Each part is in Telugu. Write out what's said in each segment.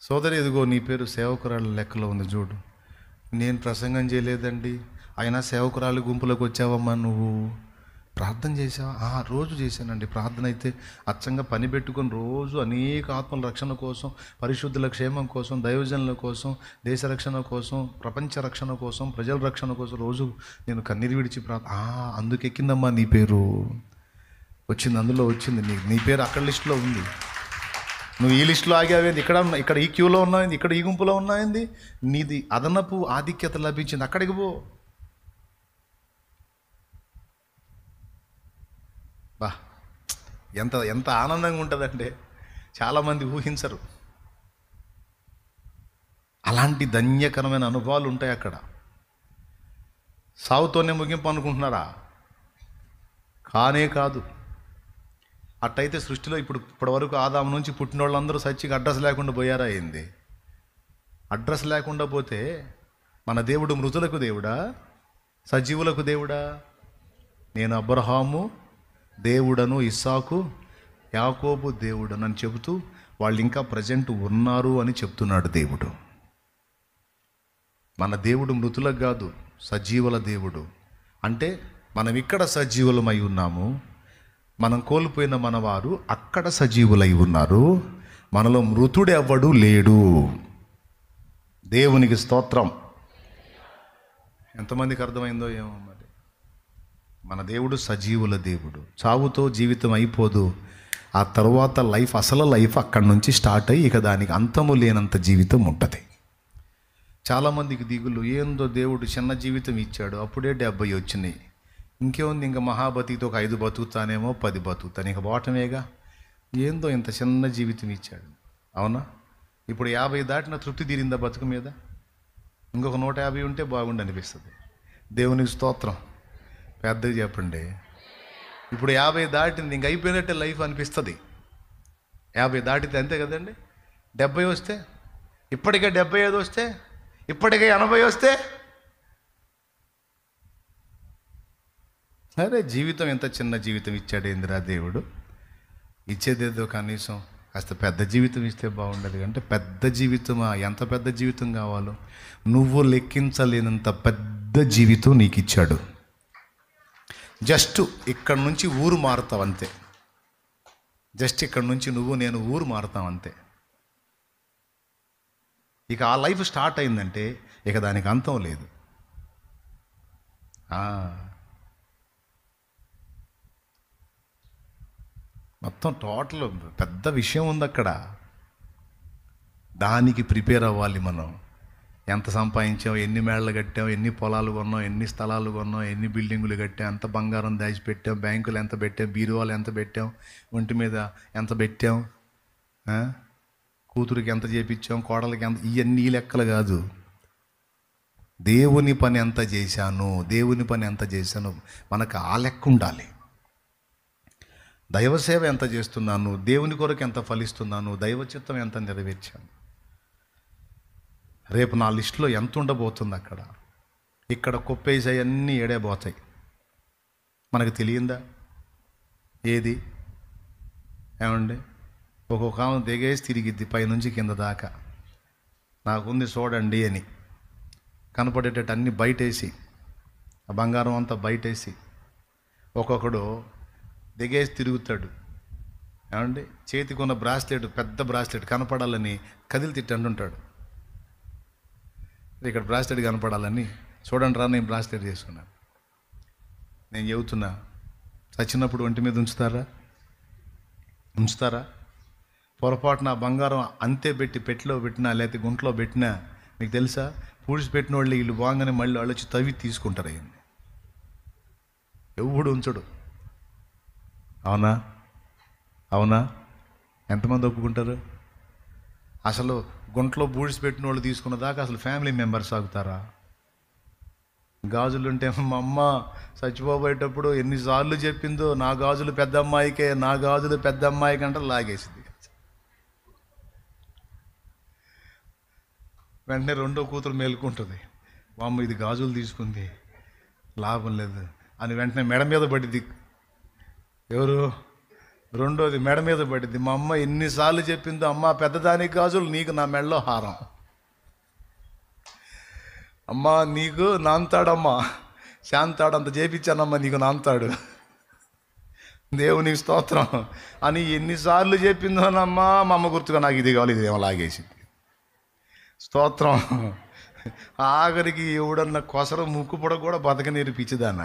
సోదరి, ఇదిగో నీ పేరు సేవకురాళ్ళ లెక్కలో ఉంది చూడు. నేను ప్రసంగం చేయలేదండి, అయినా సేవకురాలు గుంపులోకి వచ్చావమ్మా. నువ్వు ప్రార్థన చేసావా? రోజు చేశానండి ప్రార్థన. అయితే అచ్చంగా పని పెట్టుకొని రోజు అనేక ఆత్మల రక్షణ కోసం, పరిశుద్ధుల క్షేమం కోసం, దైవజనుల కోసం, దేశ రక్షణ కోసం, ప్రపంచ రక్షణ కోసం, ప్రజల రక్షణ కోసం రోజు నేను కన్నీరు విడిచి అందుకెక్కిందమ్మా నీ పేరు. వచ్చింది, అందులో వచ్చింది. నీ పేరు అక్కడ లిస్టులో ఉంది. నువ్వు ఈ లిస్టులో ఆగావేంది? ఇక్కడ ఈ క్యూలో ఉన్నాయింది, ఇక్కడ ఈ గుంపులో ఉన్నాయింది. నీది అదనపు ఆధిక్యత లభించింది, అక్కడికి పో. బా, ఎంత ఎంత ఆనందంగా ఉంటుందంటే చాలామంది ఊహించరు. అలాంటి ధన్యకరమైన అనుభవాలు ఉంటాయి అక్కడ. సావుతోనే ముగింపు అనుకుంటున్నారా? కానే కాదు. అట్టయితే సృష్టిలో ఇప్పటి వరకు ఆదాము నుంచి పుట్టిన వాళ్ళందరూ సచ్చికి అడ్రస్ లేకుండా పోయారా ఏంది? అడ్రస్ లేకుండా పోతే మన దేవుడు మృతులకు దేవుడా, సజీవులకు దేవుడా? నేను అబ్రహాము దేవుడను, ఇస్సాకు యాకోబు దేవుడను అని చెబుతూ వాళ్ళు ఇంకా ప్రజెంట్ ఉన్నారు అని చెప్తున్నాడు దేవుడు. మన దేవుడు మృతులకు కాదు, సజీవుల దేవుడు. అంటే మనం ఇక్కడ సజీవులమై ఉన్నాము, మనం కోల్పోయిన మనవారు అక్కడ సజీవులై ఉన్నారు. మనలో మృతుడు ఎవ్వడు లేడు. దేవునికి స్తోత్రం. ఎంతమందికి అర్థమైందో ఏమో మరి. మన దేవుడు సజీవుల దేవుడు. చావుతో జీవితం అయిపోదు. ఆ తర్వాత లైఫ్, అసలు లైఫ్ అక్కడి నుంచి స్టార్ట్ అయ్యి ఇక దానికి అంతము లేనంత జీవితం ఉంటుంది. చాలామందికి దిగులు, ఏందో దేవుడు చిన్న జీవితం ఇచ్చాడు, అప్పుడే 70 వచ్చినాయి, ఇంకేముంది, ఇంకా మహాబతితో ఒక 5 బతుకుతానేమో, 10 బతుకుతాను, ఇంకా బాటమేగా. ఏందో ఇంత చిన్న జీవితం ఇచ్చాడు. అవునా? ఇప్పుడు 50 దాటిన తృప్తి తీరిందా బతుకు మీద? ఇంకొక 150 ఉంటే బాగుండు అనిపిస్తుంది. దేవునికి స్తోత్రం. పెద్దగా చెప్పండి. ఇప్పుడు 50 దాటింది, ఇంక అయిపోయినట్టే లైఫ్ అనిపిస్తుంది. 50 దాటితే అంతే కదండి. 70 వస్తే, ఇప్పటికే 75 వస్తే, ఇప్పటికే 80 వస్తే, అరే జీవితం ఎంత చిన్న జీవితం ఇచ్చాడు ఏందిరా దేవుడు. ఇచ్చేదేదో కనీసం కాస్త పెద్ద జీవితం ఇస్తే బాగుండదు. అంటే పెద్ద జీవితమా? ఎంత పెద్ద జీవితం కావాలో? నువ్వు లెక్కించలేనంత పెద్ద జీవితం నీకు ఇచ్చాడు. జస్ట్ ఇక్కడ నుంచి ఊరు మారుతావు అంతే. జస్ట్ ఇక్కడ నుంచి నేను ఊరు మారుతాం అంతే. ఇక ఆ లైఫ్ స్టార్ట్ అయిందంటే ఇక దానికి అంతం లేదు. మొత్తం టోటల్ పెద్ద విషయం ఉంది అక్కడ. దానికి ప్రిపేర్ అవ్వాలి మనం. ఎంత సంపాదించాం, ఎన్ని మేళ్ళు కట్టాం, ఎన్ని పొలాలు కొన్నాం, ఎన్ని స్థలాలు కొన్నాం, ఎన్ని బిల్డింగులు కట్టాం, ఎంత బంగారం దాచిపెట్టాం, బ్యాంకులు ఎంత పెట్టాం, బీరువాలు ఎంత పెట్టాం, ఒంటి మీద ఎంత పెట్టాం, కూతురికి ఎంత చేపించాం, కోడలికి ఎంత, ఇవన్నీ లెక్కలు కాదు. దేవుని పని ఎంత చేశాను, దేవుని పని ఎంత చేశాను, మనకు ఆ లెక్క ఉండాలి. దైవసేవ ఎంత చేస్తున్నాను, దేవుని కొరకు ఎంత ఫలిస్తున్నాను, దైవ చిత్తం ఎంత నెరవేర్చాను, రేపు నా లిస్టులో ఎంత ఉండబోతుంది అక్కడ. ఇక్కడ కొప్పేసి అవన్నీ ఏడేపోతాయి. మనకు తెలియందా ఏది? ఏమండి, ఒక్కొక్క ఆమె దిగేసి తిరిగిద్ది పైనుంచి కింద దాకా, నాకుంది చూడండి అని కనపడేటట్టు అన్నీ బయటేసి, ఆ బంగారం అంతా బయటేసి, ఒక్కొక్కడు దిగేసి తిరుగుతాడు. ఏమండి, చేతికి ఉన్న బ్రాస్లెట్, పెద్ద బ్రాస్లెట్ కనపడాలని కదిలి తిట్టి అంటుంటాడు. ఇక్కడ బ్రాస్లెట్ కనపడాలని, చూడండి రా నేను బ్రాస్లెట్ చేసుకున్నాను. నేను చెబుతున్నా, చచ్చినప్పుడు ఒంటి మీద ఉంచుతారా? పొరపాటున బంగారం అంతే పెట్టి పెట్టిలో పెట్టినా లేకపోతే గుంట్లో పెట్టినా, మీకు తెలుసా, పూడిసి పెట్టిన వాళ్ళు వీళ్ళు బాగానే మళ్ళీ వాళ్ళు వచ్చి తవ్వి తీసుకుంటారు. అయ్యింది ఎవడు ఉంచడు. అవునా? ఎంతమంది ఒప్పుకుంటారు? అసలు గుంట్లో బూడిసి పెట్టిన వాళ్ళు తీసుకున్న దాకా అసలు ఫ్యామిలీ మెంబర్స్ ఆగుతారా? గాజులుంటే మా అమ్మ చచ్చిపోబోయేటప్పుడు ఎన్నిసార్లు చెప్పిందో, నా గాజులు పెద్ద అమ్మాయికి అంటే లాగేసింది. వెంటనే రెండో కూతురు మేలుకుంటుంది, మా అమ్మ ఇది గాజులు తీసుకుంది, లాభం లేదు అని వెంటనే మెడ మీద పడింది. ఎవరు? రెండోది మెడ మీద పడింది. మా అమ్మ ఎన్నిసార్లు చెప్పిందో, అమ్మ పెద్దదానికి గాజులు, నీకు నా మెడలో హారం. అమ్మా నీకు నాంతాడమ్మా, శాంతాడు అంత చేపించానమ్మా, నీకు నాంతాడు, దేవునికి స్తోత్రం అని ఎన్నిసార్లు చెప్పిందోనమ్మా. మా అమ్మ గుర్తుగా నాకు ఇది కావాలి, ఇది ఏమో లాగేసింది. స్తోత్రం. ఆఖరికి ఎవడన్నా కొసర ముక్కు పొడ కూడా బతక నేర్పించదాన్న,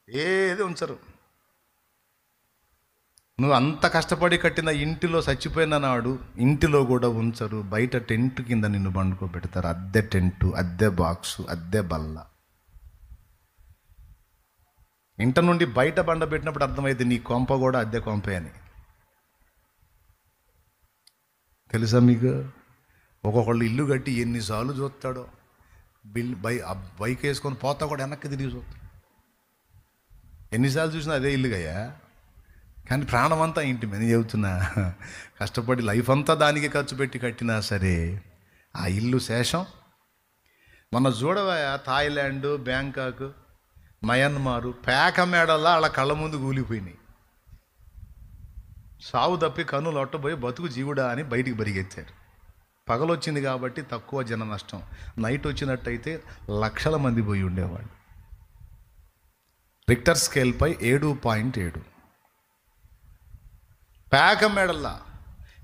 ఏది ఉంచరు. నువ్వు అంత కష్టపడి కట్టిన ఇంటిలో చచ్చిపోయిన నాడు ఇంటిలో కూడా ఉంచరు. బయట టెంట్ కింద నిన్ను పండుకోబెడతారు. అద్దె టెంటు, అద్దె బాక్సు, అద్దె బల్ల. ఇంట నుండి బయట బండ పెట్టినప్పుడు అర్థమైంది నీ కొంప కూడా అద్దె కొంపే అని. తెలుసా మీకు? ఒక్కొక్కళ్ళు ఇల్లు కట్టి ఎన్నిసార్లు చూస్తాడో, బైక్ వేసుకొని పోతా కూడా వెనక్కి తిరిగి చూస్తాడు. ఎన్నిసార్లు చూసినా అదే ఇల్లుగయ్యా, కానీ ప్రాణం అంతా ఇంటి మీద. చెబుతున్నా, కష్టపడి లైఫ్ అంతా దానికి ఖర్చు పెట్టి కట్టినా సరే ఆ ఇల్లు శేషం. మొన్న చూడవా, థాయిలాండ్, బ్యాంకాక్, మయన్మారు పేక మేడల్లా వాళ్ళ కళ్ళ ముందు కూలిపోయినాయి. సావు తప్పి కన్నులు ఒట్టబోయి బతుకు జీవుడా అని బయటికి పరిగెత్తారు. పగలొచ్చింది కాబట్టి తక్కువ జన నష్టం. నైట్ వచ్చినట్టయితే లక్షల మంది పోయి ఉండేవాళ్ళు. రిక్టర్ స్కేల్పై 7.7. పేక మేడల్లా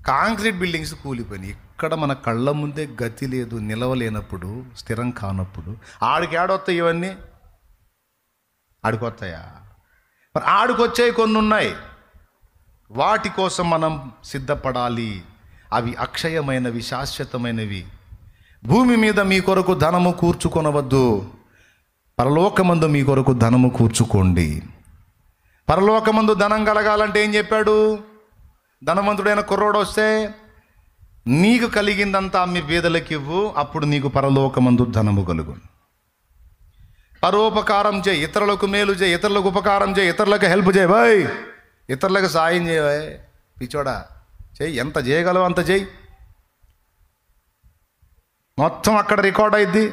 కాంక్రీట్ బిల్డింగ్స్ కూలిపోయినాయి. ఇక్కడ మన కళ్ళ ముందే గతి లేదు, నిలవలేనప్పుడు, స్థిరం కానప్పుడు ఆడికి ఆడొస్తాయి ఇవన్నీ. ఆడికొస్తాయా? మరి ఆడికొచ్చాయి కొన్ని ఉన్నాయి, వాటి కోసం మనం సిద్ధపడాలి. అవి అక్షయమైనవి, శాశ్వతమైనవి. భూమి మీద మీ కొరకు ధనము కూర్చుకొనవద్దు, పరలోకమందు మీ కొరకు ధనము కూర్చుకోండి. పరలోకమందు ధనం కలగాలంటే ఏం చెప్పాడు? ధనవంతుడైన కుర్రోడు వస్తే నీకు కలిగిందంతా మీ పేదలకు ఇవ్వు, అప్పుడు నీకు పరలోకమందు ధనము కలుగు. పరోపకారం చేయి, ఇతరులకు మేలు చేయి, ఇతరులకు ఉపకారం చేయి, ఇతరులకు హెల్ప్ చేయి. బాయ్ ఇతరులకు సాయం చేయవే పిచ్చోడా, చేయి. ఎంత చేయగలవు అంత చేయి. మొత్తం అక్కడ రికార్డ్ అయింది.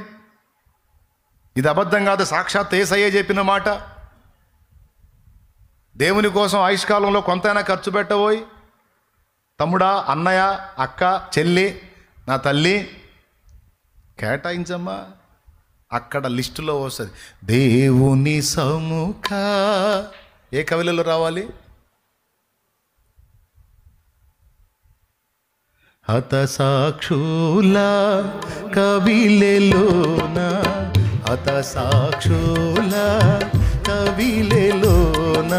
ఇది అబద్ధం కాదు, సాక్షాత్ యేసయ్యే చెప్పిన మాట. దేవుని కోసం ఆయుష్కాలంలో కొంతైనా ఖర్చు పెట్టబోయి, తమ్ముడా, అన్నయ్య, అక్క, చెల్లి, నా తల్లి, కేటాయించమ్మా. అక్కడ లిస్టులో వస్తుంది దేవుని సముఖ. ఏ కవిలలో రావాలి? హతసాక్షుల కవిలెలోన, హతసాక్షుల కవిలెలోన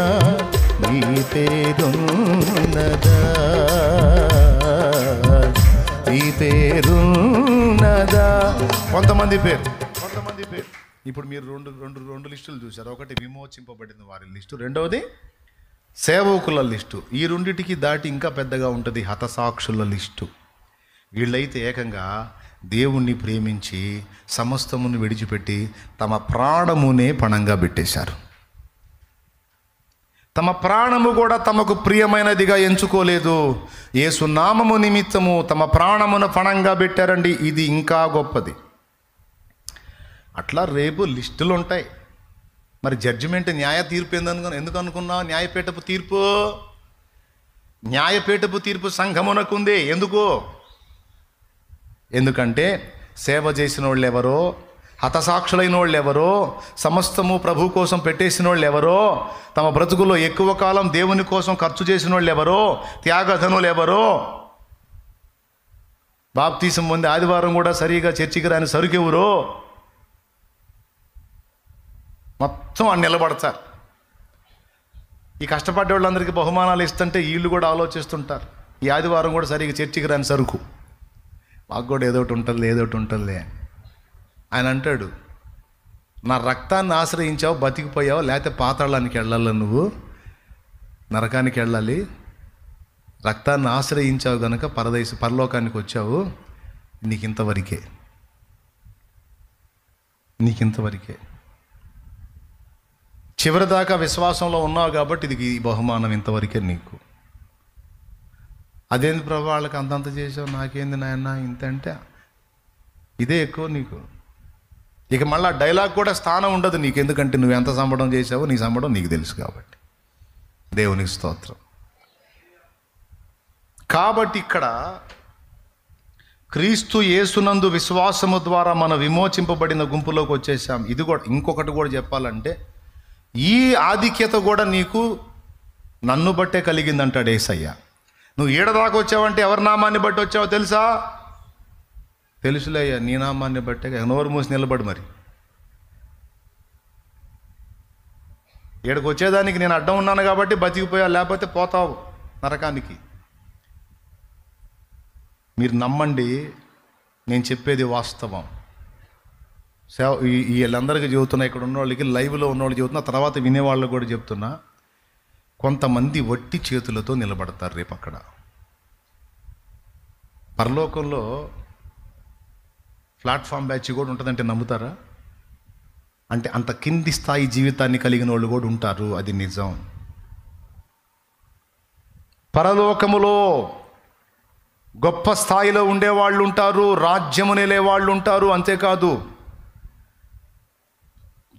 నీ పేరున్నదా, నీ పేరున్నదా. కొంతమంది పేరు. ఇప్పుడు మీరు రెండు లిస్టులు చూశారు. ఒకటి విమోచింపబడిన వారి లిస్టు, రెండవది సేవకుల లిస్టు. ఈ రెండిటికి దాటి ఇంకా పెద్దగా ఉంటుంది హతసాక్షుల లిస్టు. వీళ్ళైతే ఏకంగా దేవుణ్ణి ప్రేమించి సమస్తమును విడిచిపెట్టి తమ ప్రాణమునే పణంగా పెట్టేశారు. తమ ప్రాణము కూడా తమకు ప్రియమైనదిగా ఎంచుకోలేదు. యేసు నామము నిమిత్తము తమ ప్రాణమును పణంగా పెట్టారండి. ఇది ఇంకా గొప్పది. అట్లా రేపు లిస్టులు ఉంటాయి. మరి జడ్జిమెంట్, న్యాయ తీర్పు ఎందుకు అనుకున్నావు? న్యాయపీఠపు తీర్పు, న్యాయపీఠపు తీర్పు సంఘమునకు ఉంది. ఎందుకంటే సేవ చేసిన వాళ్ళు ఎవరో, హతసాక్షులైన వాళ్ళు ఎవరో, సమస్తము ప్రభు కోసం పెట్టేసిన వాళ్ళు ఎవరో, తమ బ్రతుకులో ఎక్కువ కాలం దేవుని కోసం ఖర్చు చేసిన వాళ్ళు ఎవరో, త్యాగధనులు ఎవరో, బాప్తీసం పొంది ఆదివారం కూడా సరిగా చర్చికి రాని సరుకెవరో, మొత్తం అని నిలబడతారు. ఈ కష్టపడ్డ వాళ్ళందరికీ బహుమానాలు ఇస్తుంటే వీళ్ళు కూడా ఆలోచిస్తుంటారు, ఈ ఆదివారం కూడా సరిగా చర్చికి రాని సరుకు, మాకు కూడా ఏదోటి ఉంటుందిలే. ఆయన అంటాడు, నా రక్తాన్ని ఆశ్రయించావు, బతికిపోయావు, లేకపోతే పాతాళానికి వెళ్ళాలి, నువ్వు నరకానికి వెళ్ళాలి. రక్తాన్ని ఆశ్రయించావు కనుక పరలోకానికి వచ్చావు. నీకింతవరకే. చివరిదాకా విశ్వాసంలో ఉన్నావు కాబట్టి ఇది బహుమానం ఇంతవరకే నీకు. అదేంది ప్రభు వాళ్ళకి అంతంత చేసావు, నాకేంది నాయన ఇంత అంటే ఇదే ఎక్కువ నీకు. ఇక మళ్ళీ డైలాగ్ కూడా స్థానం ఉండదు నీకు, ఎందుకంటే నువ్వు ఎంత సంబడం చేసావో నీ సంబడం నీకు తెలుసు కాబట్టి. దేవునికి స్తోత్రం. కాబట్టి ఇక్కడ క్రీస్తు యేసునందు విశ్వాసము ద్వారా మనం విమోచింపబడిన గుంపులోకి వచ్చేసాం. ఇది కూడా ఇంకొకటి కూడా చెప్పాలంటే, ఈ ఆధిక్యత కూడా నీకు నన్ను బట్టే కలిగిందంటాడు యేసయ్య. నువ్వు ఈడదాకా వచ్చావంటే ఎవరి నామాన్ని బట్టి వచ్చావో తెలుసా? తెలుసులే అయ్యా, నీ నామాన్ని బట్టే. నోరు మూసి నిలబడి మరి. ఈడకు వచ్చేదానికి నేను అడ్డం ఉన్నాను కాబట్టి బతికిపోయా, లేకపోతే పోతావు నరకానికి. మీరు నమ్మండి, నేను చెప్పేది వాస్తవం. వీళ్ళందరికీ చెబుతున్నా, ఇక్కడ ఉన్న వాళ్ళకి, లైవ్లో ఉన్నవాళ్ళు చెబుతున్నా, తర్వాత వినేవాళ్ళు కూడా చెప్తున్నా. కొంతమంది వట్టి చేతులతో నిలబడతారు రేపు అక్కడ. పరలోకంలో ప్లాట్ఫామ్ బ్యాచ్ కూడా ఉంటుందంటే నమ్ముతారా? అంటే అంత కింది స్థాయి జీవితాన్ని కలిగిన వాళ్ళు కూడా ఉంటారు, అది నిజం. పరలోకములో గొప్ప స్థాయిలో ఉండేవాళ్ళు ఉంటారు, రాజ్యము నెలే వాళ్ళు ఉంటారు. అంతేకాదు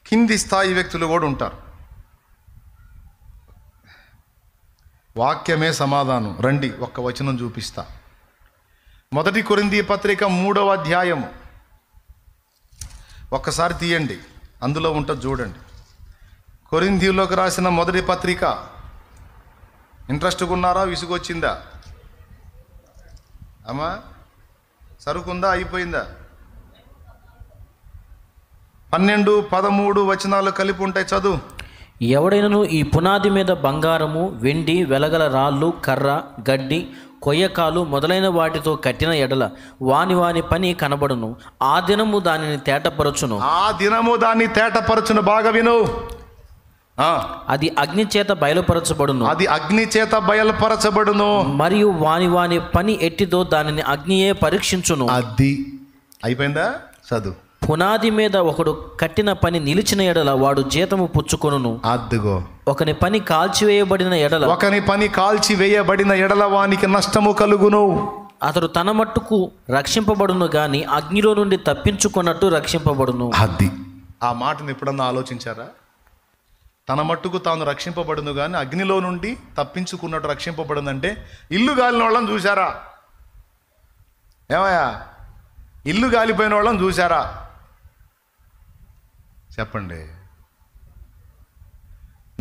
కింది స్థాయి వ్యక్తులు కూడా ఉంటారు. వాక్యమే సమాధానం. రండి, ఒక్క వచనం చూపిస్తా. 1 కొరింథీ పత్రిక 3వ అధ్యాయము ఒక్కసారి తీయండి, అందులో ఉంటుంది చూడండి. కొరింథీయులకు రాసిన 1వ పత్రిక. ఇంట్రెస్ట్గా ఉన్నారా? విసుగొచ్చిందా అమ్మా? సరుకుందా? అయిపోయిందా? 12, 13 వచనాలు కలిపి ఉంటాయి, చదువు. ఎవడైనను ఈ పునాది మీద బంగారము, వెండి, వెలగల రాళ్ళు, కర్ర, గడ్డి, కొయ్యకాలు మొదలైన వాటితో కట్టిన ఎడల వాని పని కనబడును. ఆ దినము దానిని తేటపరచును. బాగా విను. అది అగ్ని చేత బయలుపరచబడును. మరియు వాని పని ఎట్టిదో దానిని అగ్నియే పరీక్షించును. అది అయిపోయిందా? చదువు. పునాది మీద ఒకడు కట్టిన పని నిలిచిన ఎడల వాడు జీతము పుచ్చుకొనును. అద్దుగో. ఒకని పని కాల్చివేయబడిన ఎడల వానికి నష్టము కలుగును. అతడు తన మట్టుకు రక్షింపబడును గాని అగ్నిలో నుండి తప్పించుకున్నట్టు రక్షింపబడును. అది ఆ మాటను ఎప్పుడన్నా ఆలోచించారా? తన మట్టుకు తాను రక్షింపబడును కానీ అగ్నిలో నుండి తప్పించుకున్నట్టు రక్షింపబడునంటే, ఇల్లు గాలిన వాళ్ళని చూసారా? ఏమయ్యా, ఇల్లు గాలిపోయిన వాళ్ళని చూసారా? చెప్పండి.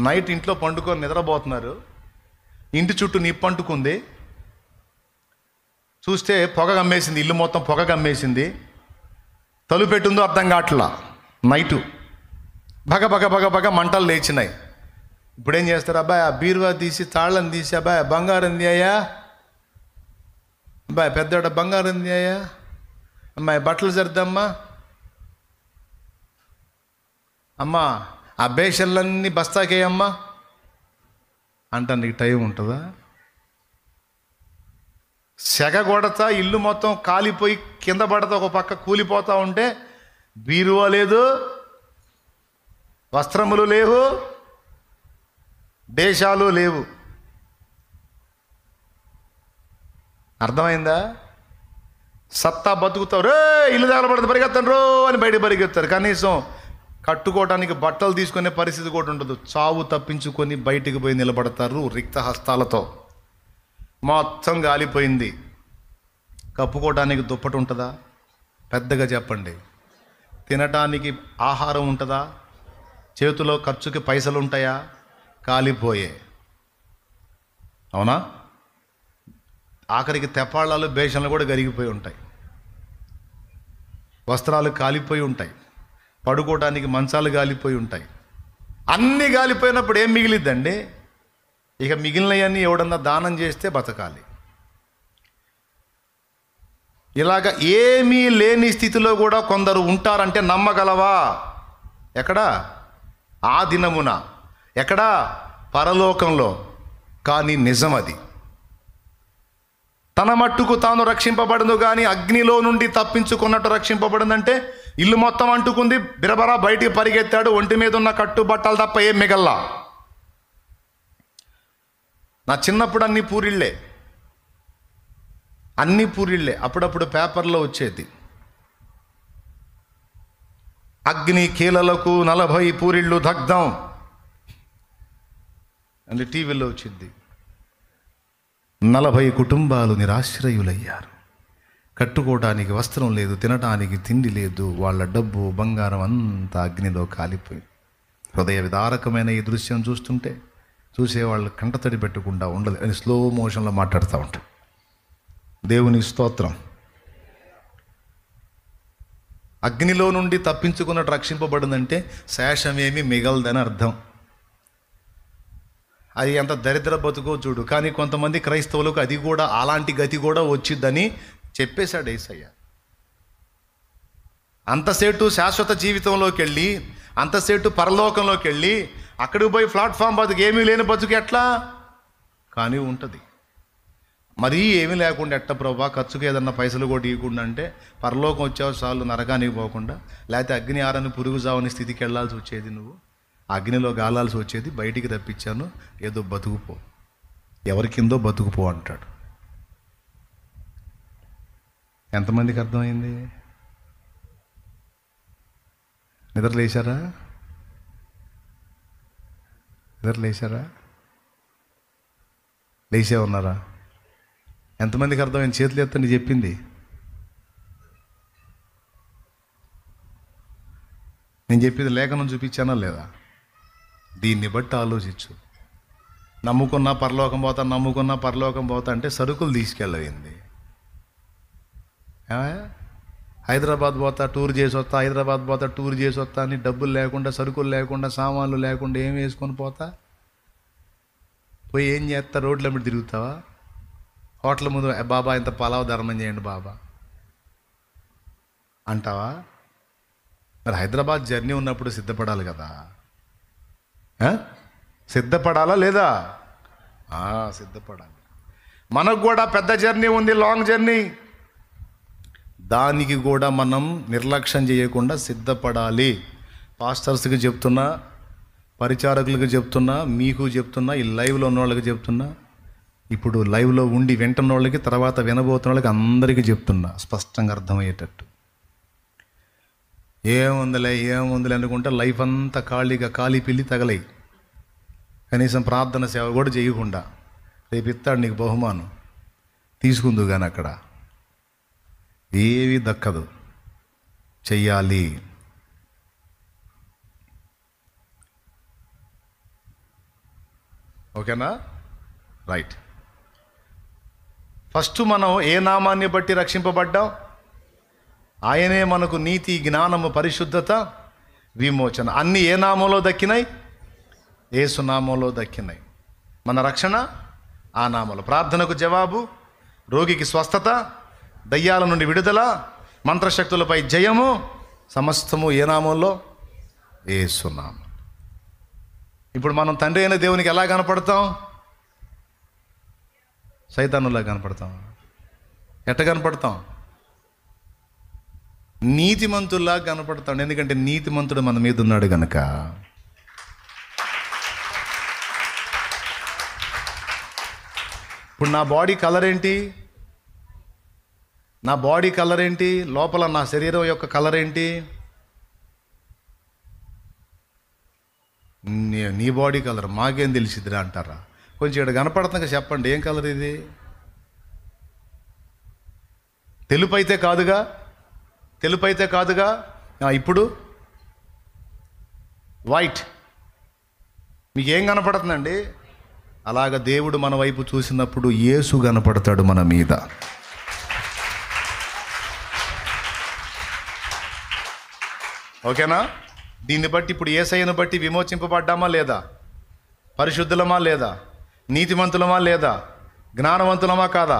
నైట్ ఇంట్లో పండుకొని నిద్రపోతున్నారు, ఇంటి చుట్టూ నిప్పు అంటుకుంది, చూస్తే పొగ గమ్మేసింది, ఇల్లు మొత్తం పొగ గమ్మేసింది, తలుపెట్టుందో అర్థం కావట్లా. నైటు బగ బగ బగ బగ మంటలు లేచినాయి. ఇప్పుడేం చేస్తారు? అబ్బాయి ఆ బీరువా తీసి తాళ్ళని తీసి, అబ్బాయి బంగారం అయ్యా, అబ్బాయి పెద్దోడ బంగారం అయ్యా, అమ్మాయి బట్టలు సర్దమ్మా, అమ్మా ఆ బేషన్లన్నీ బస్తాకేయమ్మా అంటే నీకు టైం ఉంటుందా? సెగ కొడతా ఇల్లు మొత్తం కాలిపోయి కింద పడతా, ఒక పక్క కూలిపోతూ ఉంటే బీరువా లేదు, వస్త్రములు లేవు, దేశాలు లేవు. అర్థమైందా? సత్తా బతుకుతావు, రే ఇల్లు తగలబడదు పరిగెత్తాను రో అని బయట పరిగెత్తారు. కనీసం కట్టుకోవడానికి బట్టలు తీసుకునే పరిస్థితి కూడా ఉండదు. చావు తప్పించుకొని బయటికి పోయి నిలబడతారు రిక్త హస్తాలతో. మొత్తం గాలిపోయింది. కప్పుకోవడానికి దుప్పటి ఉంటుందా? పెద్దగా చెప్పండి. తినటానికి ఆహారం ఉంటుందా? చేతిలో ఖర్చుకి పైసలు ఉంటాయా? కాలిపోయే. అవునా? ఆఖరికి తెప్పాళ్ళాలు బేషన్లు కూడా కరిగిపోయి ఉంటాయి, వస్త్రాలు కాలిపోయి ఉంటాయి, పడుకోవడానికి మంచాలు గాలిపోయి ఉంటాయి. అన్నీ గాలిపోయినప్పుడు ఏం మిగిలిద్దండి? ఇక మిగిలినవన్నీ ఎవడన్నా దానం చేస్తే బతకాలి. ఇలాగ ఏమీ లేని స్థితిలో కూడా కొందరు ఉంటారంటే నమ్మగలవా? ఎక్కడా? ఆ దినమున. ఎక్కడా? పరలోకంలో. కానీ నిజం అది. తన మట్టుకు తాను రక్షింపబడదు కానీ అగ్నిలో నుండి తప్పించుకున్నట్టు రక్షింపబడిందంటే, ఇల్లు మొత్తం అంటుకుంది, బిరబరా బయటికి పరిగెత్తాడు, ఒంటి మీద ఉన్న కట్టుబట్టలు తప్ప ఏం మిగల్లా. నా చిన్నప్పుడు అన్ని పూరిళ్ళే. అప్పుడప్పుడు పేపర్లో వచ్చేది, అగ్ని కీలలకు 40 పూరిళ్ళు దగ్ధం. అంటే టీవీలో వచ్చింది, 40 కుటుంబాలు నిరాశ్రయులయ్యారు. కట్టుకోవడానికి వస్త్రం లేదు, తినడానికి తిండి లేదు, వాళ్ళ డబ్బు బంగారం అంతా అగ్నిలో కాలిపోయింది. హృదయ విదారకమైన ఈ దృశ్యం చూస్తుంటే చూసేవాళ్ళు కంటతడి పెట్టకుండా ఉండదు అని స్లో మోషన్లో మాట్లాడుతూ ఉంటాం. దేవుని స్తోత్రం. అగ్నిలో నుండి తప్పించుకున్నట్టు రక్షింపబడిందంటే శేషమేమి మిగలదని అర్థం. అది ఎంత దరిద్ర బతుకో చూడు. కానీ కొంతమంది క్రైస్తవులకు అది కూడా, అలాంటి గతి కూడా వచ్చిద్దని చెప్పేశాడు యేసయ్య. అంతసేటు శాశ్వత జీవితంలోకి వెళ్ళి, అంతసేటు పరలోకంలోకి వెళ్ళి, అక్కడికి పోయి ప్లాట్ఫామ్ బతుకు, ఏమీ లేని బతుకు ఎట్లా కానీ ఉంటుంది. మరీ ఏమీ లేకుండా ఎట్ట ప్రభా, ఖర్చుకు ఏదన్నా పైసలు కూడా ఇవ్వకుండా అంటే పరలోకం వచ్చావు చాలు, నరకానికి పోకుండా, లేకపోతే అగ్ని ఆరని పురుగు జావని స్థితికి వెళ్ళాల్సి వచ్చేది, నువ్వు అగ్నిలో గాలాల్సి వచ్చేది. బయటికి తప్పించాను, ఏదో బతుకుపో, ఎవరి కిందో బతుకుపో అంటాడు. ఎంతమందికి అర్థమైంది? నిద్రలేశారా? లేచే ఉన్నారా? ఎంతమందికి అర్థమైంది? చేతులు ఎత్తండి చెప్పింది. నేను చెప్పింది లేఖనం చూపించానా లేదా? దీన్ని బట్టి ఆలోచించు. నమ్ముకున్నా పరలోకం పోతా అంటే సరుకులు తీసుకెళ్ళయింది. హైదరాబాద్ పోతా టూర్ చేసి వస్తా అని డబ్బులు లేకుండా, సరుకులు లేకుండా, సామాన్లు లేకుండా ఏం వేసుకొని పోతా? పోయి ఏం చేస్తా? రోడ్ల మీద తిరుగుతావా? హోటల్ ముందు బాబా ఇంత పలావ్ ధర్మం చేయండి బాబా అంటావా? మరి హైదరాబాద్ జర్నీ ఉన్నప్పుడు సిద్ధపడాలి కదా. సిద్ధపడాలా లేదా? సిద్ధపడాలి. మనకు కూడా పెద్ద జర్నీ ఉంది, లాంగ్ జర్నీ. దానికి కూడా మనం నిర్లక్ష్యం చేయకుండా సిద్ధపడాలి. పాస్టర్స్కి చెప్తున్నా, పరిచారకులకు చెప్తున్నా, మీకు చెప్తున్నా, ఈ లైవ్లో ఉన్న వాళ్ళకి చెప్తున్నా, ఇప్పుడు లైవ్లో ఉండి వింటున్న వాళ్ళకి, తర్వాత వినబోతున్న వాళ్ళకి అందరికీ చెప్తున్నా స్పష్టంగా అర్థమయ్యేటట్టు. ఏముందిలే అనుకుంటే లైఫ్ అంతా ఖాళీ పిల్లి తగలై, కనీసం ప్రార్థన సేవ కూడా చేయకుండా రేపు ఇస్తాడు నీకు బహుమానం, తీసుకుందు కానీ అక్కడ ఏవి దక్కదు. చెయ్యాలి. ఓకేనా? రైట్. ఫస్ట్ మనం ఏ నామాన్ని బట్టి రక్షింపబడ్డాం? ఆయనే మనకు నీతి, జ్ఞానము, పరిశుద్ధత, విమోచన అన్నీ ఏ నామంలో దక్కినాయి? యేసు నామంలో దక్కినాయి. మన రక్షణ ఆ నామంలో. ప్రార్థనకు జవాబు, రోగికి స్వస్థత, దయ్యాల నుండి విడుదల, మంత్రశక్తులపై జయము, సమస్తము ఏ నామంలో? యేసు నామం. ఇప్పుడు మనం తండ్రి అయిన దేవునికి ఎలా కనపడతాం? సైతానులా కనపడతాం. ఎట్ట కనపడతాం? నీతిమంతుల్లా కనపడతాడు. ఎందుకంటే నీతిమంతుడు మన మీద ఉన్నాడు కనుక. ఇప్పుడు నా బాడీ కలర్ ఏంటి? లోపల నా శరీరం యొక్క కలర్ ఏంటి? నీ బాడీ కలర్ మాకేం తెలిసిద్దిరా అంటారా? కొంచెం ఇక్కడ కనపడుతున్నాక చెప్పండి, ఏం కలర్ ఇది? తెలుపు అయితే కాదుగా. ఇప్పుడు వైట్. మీకేం కనపడుతుందండి? అలాగ దేవుడు మన వైపు చూసినప్పుడు యేసు కనపడతాడు మన మీద. ఓకేనా? దీన్ని బట్టి ఇప్పుడు యేసయ్యను బట్టి విమోచింపబడ్డామా లేదా? పరిశుద్ధులమా లేదా? నీతిమంతులమా లేదా? జ్ఞానవంతులమా కాదా?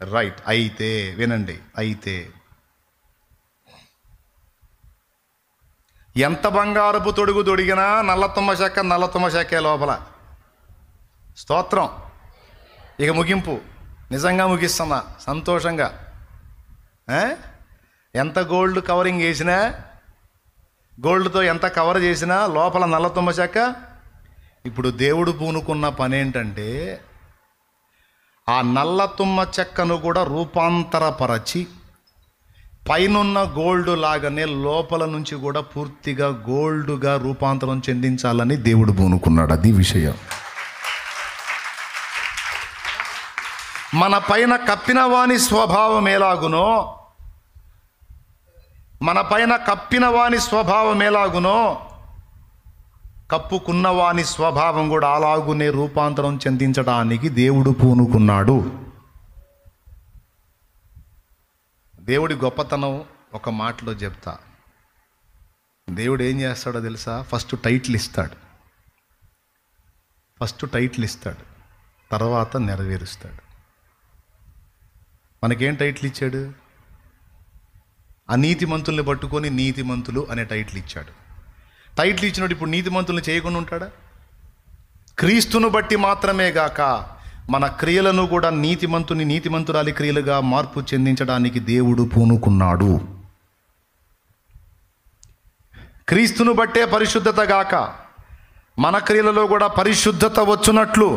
రైట్. అయితే వినండి, అయితే ఎంత బంగారపు తొడుగు తొడిగినా నల్లతుమ్మ చెక్కే లోపల. స్తోత్రం. ఇక ముగింపు, నిజంగా ముగిస్తున్నా సంతోషంగా. ఎంత గోల్డ్ కవరింగ్ వేసినా, గోల్డ్తో ఎంత కవర్ చేసినా లోపల నల్లతుమ్మ చెక్క. ఇప్పుడు దేవుడు పూనుకున్న పని ఏంటంటే ఆ నల్లతుమ్మ చెక్కను కూడా రూపాంతరపరచి పైనున్న గోల్డ్ లాగానే లోపల నుంచి కూడా పూర్తిగా గోల్డ్గా రూపాంతరం చెందించాలని దేవుడు పూనుకున్నాడు. అది విషయం. మన పైన కప్పిన వాని స్వభావం ఎలాగునో, మన పైన కప్పిన వాని స్వభావం ఎలాగునో కప్పుకున్న వాని స్వభావం కూడా అలాగునే రూపాంతరం చెందించడానికి దేవుడు పూనుకున్నాడు. దేవుడి గొప్పతనం ఒక మాటలో చెప్తా. దేవుడు ఏం చేస్తాడో తెలుసా? ఫస్ట్ టైటిల్ ఇస్తాడు, తర్వాత నెరవేరుస్తాడు. మనకేం టైటిల్ ఇచ్చాడు? అనీతిమంతుల్ని పట్టుకొని నీతిమంతులు అనే టైటిల్ ఇచ్చాడు. టైటిల్ ఇచ్చినప్పుడు ఇప్పుడు నీతిమంతుల్ని చేయకుండా ఉంటాడా? క్రీస్తును బట్టి మాత్రమే గాక మన క్రియలను కూడా నీతిమంతురాలి క్రియలుగా మార్పు చెందించడానికి దేవుడు పూనుకున్నాడు. క్రీస్తును బట్టే పరిశుద్ధత గాక మన క్రియలలో కూడా పరిశుద్ధత వచ్చునట్లు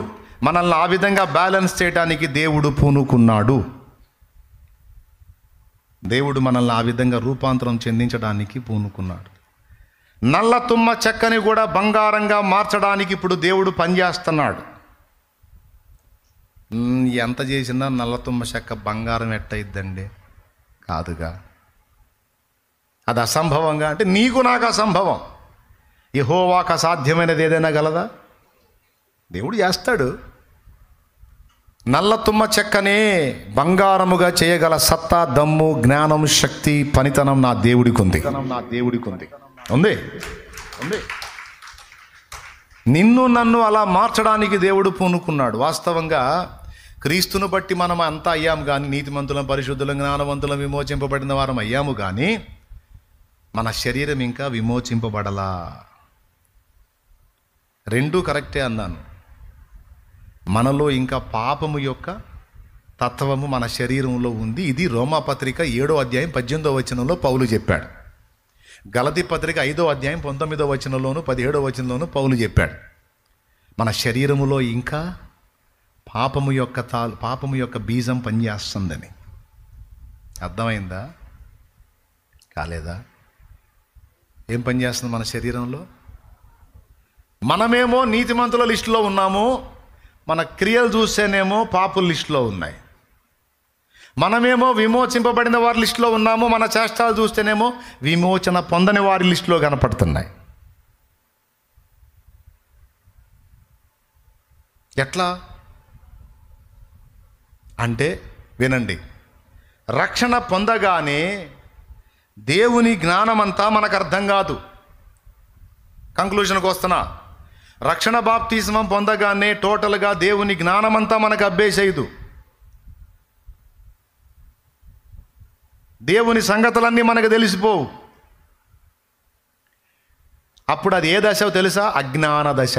మనల్ని ఆ విధంగా బ్యాలెన్స్ చేయడానికి దేవుడు పూనుకున్నాడు. దేవుడు మనల్ని ఆ విధంగా రూపాంతరం చెందించడానికి పూనుకున్నాడు. నల్ల తుమ్మ చెక్కని కూడా బంగారంగా మార్చడానికి ఇప్పుడు దేవుడు పనిచేస్తున్నాడు. ఎంత చేసినా నల్ల తుమ్మ చెక్క బంగారం ఎట్టయిద్దండి? కాదుగా. అది అసంభవంగా అంటే నీకు నాకు అసంభవం. యెహోవాకు అసాధ్యమైనది ఏదైనా గలదా? దేవుడు చేస్తాడు. నల్ల తుమ్మ చెక్కనే బంగారముగా చేయగల సత్తా, దమ్ము, జ్ఞానం, శక్తి, పనితనం నా దేవుడికి ఉంది. ఉంది. నిన్ను నన్ను అలా మార్చడానికి దేవుడు పూనుకున్నాడు. వాస్తవంగా క్రీస్తును బట్టి మనం అంతా అయ్యాము కానీ, నీతిమంతులం, పరిశుద్ధులం, జ్ఞానవంతులం, విమోచింపబడిన వారం అయ్యాము కానీ మన శరీరం ఇంకా విమోచింపబడలా. రెండూ కరెక్టే అన్నాను. మనలో ఇంకా పాపము యొక్క తత్వము మన శరీరంలో ఉంది. ఇది రోమాపత్రిక 7వ అధ్యాయం 18వ వచనంలో పౌలు చెప్పాడు. గలతీ పత్రిక 5వ అధ్యాయం 19వ వచనంలోను 17వ వచనంలోను పౌలు చెప్పాడు. మన శరీరములో ఇంకా పాపము యొక్క బీజం పనిచేస్తుందని. అర్థమైందా? కాలేదా? ఏం పనిచేస్తుంది మన శరీరంలో? మనమేమో నీతిమంతుల లిస్టులో ఉన్నాము, మన క్రియలు చూస్తేనేమో పాపుల లిస్టులో ఉన్నాయి. మనమేమో విమోచింపబడిన వారి లిస్టులో ఉన్నాము, మన చేష్టాలు చూస్తేనేమో విమోచన పొందని వారి లిస్టులో కనపడుతున్నాయి. ఎట్లా అంటే వినండి, రక్షణ పొందగానే దేవుని జ్ఞానమంతా మనకు అర్థం కాదు. కంక్లూషన్కి వస్తున్నా. రక్షణ బాప్తిస్మం పొందగానే టోటల్గా దేవుని జ్ఞానమంతా మనకు అబ్బేసేయదు. దేవుని సంగతులన్నీ మనకు తెలిసిపోవు. అప్పుడు అది ఏ దశ తెలుసా? అజ్ఞాన దశ.